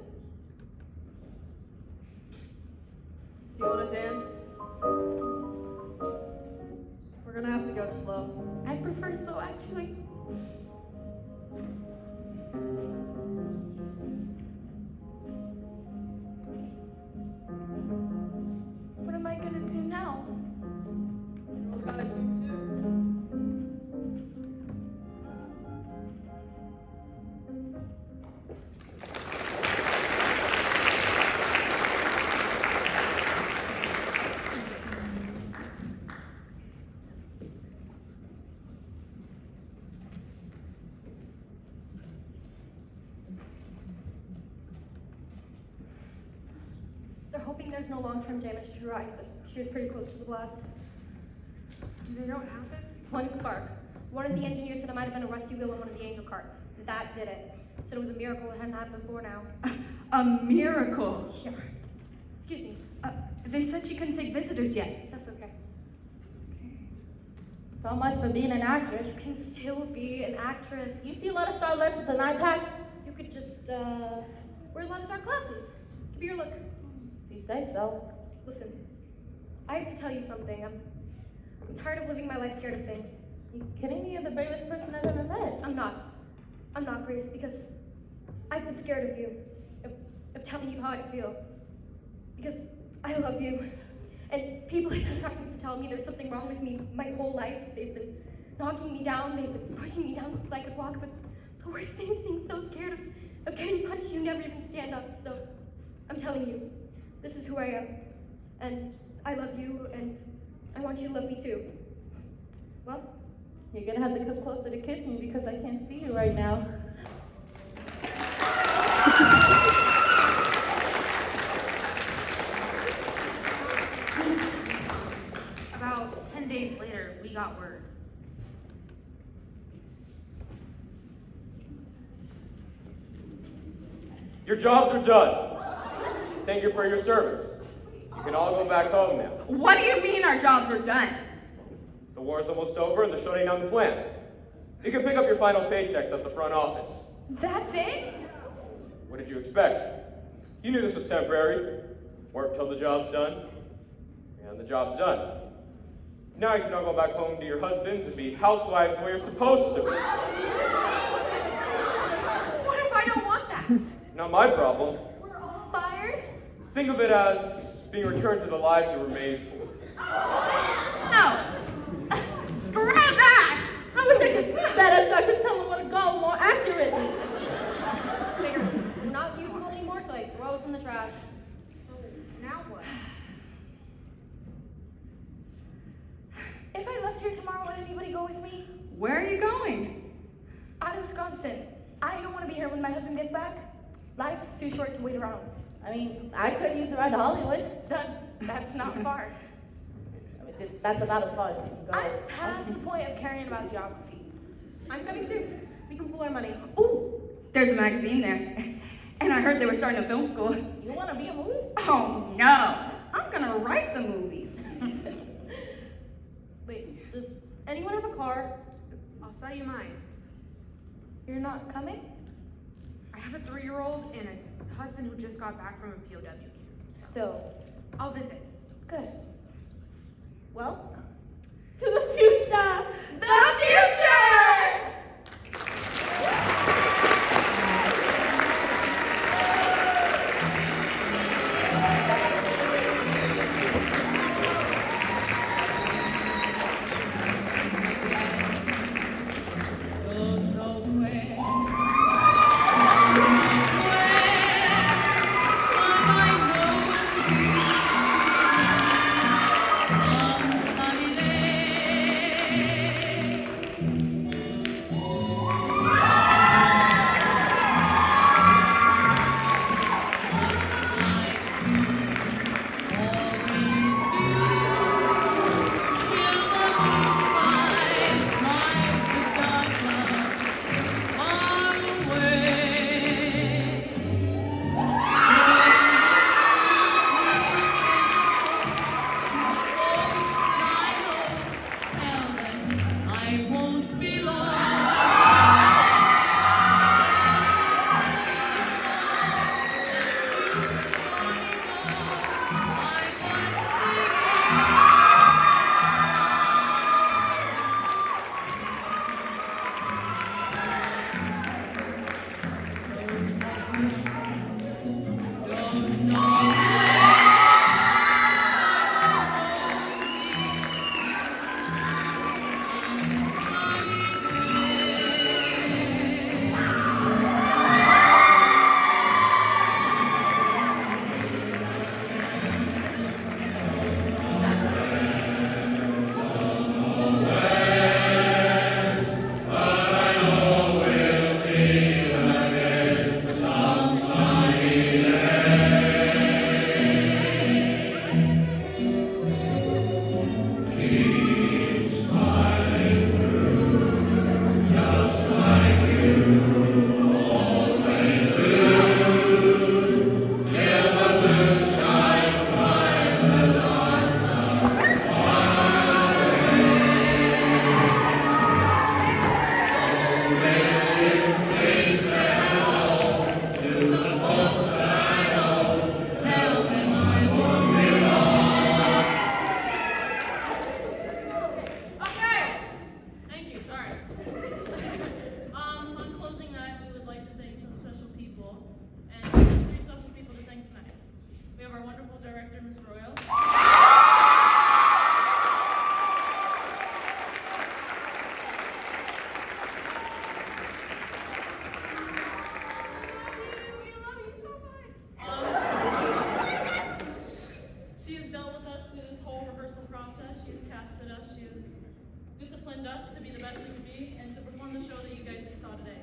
Do you want to dance? We're gonna have to go slow. I prefer slow, actually. What am I gonna do now? I've got a dream too. They're hoping there's no long-term damage to her eyes, but she was pretty close to the blast. They don't have it? One spark. One of the engineers said it might have been a rusty wheel in one of the angel carts. That did it. Said it was a miracle it hadn't happened before now. A miracle. Sure. Excuse me. They said she couldn't take visitors yet. That's okay. So much for being an actress. You can still be an actress. You see a lot of starlets with an eye patch? You could just, wear a lot of dark glasses. Give me your look. You say so. Listen, I have to tell you something. I'm tired of living my life scared of things. You kidding me? You're the bravest person I've ever met. I'm not, Grace, because I've been scared of you, of telling you how I feel. Because I love you. And people have been trying to tell me there's something wrong with me my whole life. They've been knocking me down, they've been pushing me down since I could walk, but the worst thing is being so scared of getting punched you never even stand up. So I'm telling you, this is who I am. And I love you, and I want you to love me too. Well, you're gonna have to come closer to kiss me because I can't see you right now. About 10 days later, we got word. Your jobs are done. Thank you for your service. You can all go back home now. What do you mean our jobs are done? The war's almost over and they're shutting down the plant. You can pick up your final paychecks at the front office. That's it? What did you expect? You knew this was temporary. Work till the job's done. And the job's done. Now you can all go back home to your husbands and be housewives where you're supposed to be. What if I don't want that? Not my problem. We're all fired? Think of it as being returned to the lives you were made for. No! Screw that! I wish I could Where are you going? Out of Wisconsin. I don't want to be here when my husband gets back. Life's too short to wait around. I mean, I could use a ride to Hollywood. That's not far. I mean, that's about as far as you can go. I'm past the point of caring about geography. I'm coming too. We can pool our money. Ooh, there's a magazine there. And I heard they were starting a film school. You want to be in movies? Oh, no. I'm going to write the movies. Wait, does anyone have a car? I'll sell you mine. You're not coming? I have a 3-year-old and a husband who just got back from a POW camp. Still. I'll visit. Good. Well, To the future! The future! disciplined us to be the best we could be and to perform the show that you guys just saw today.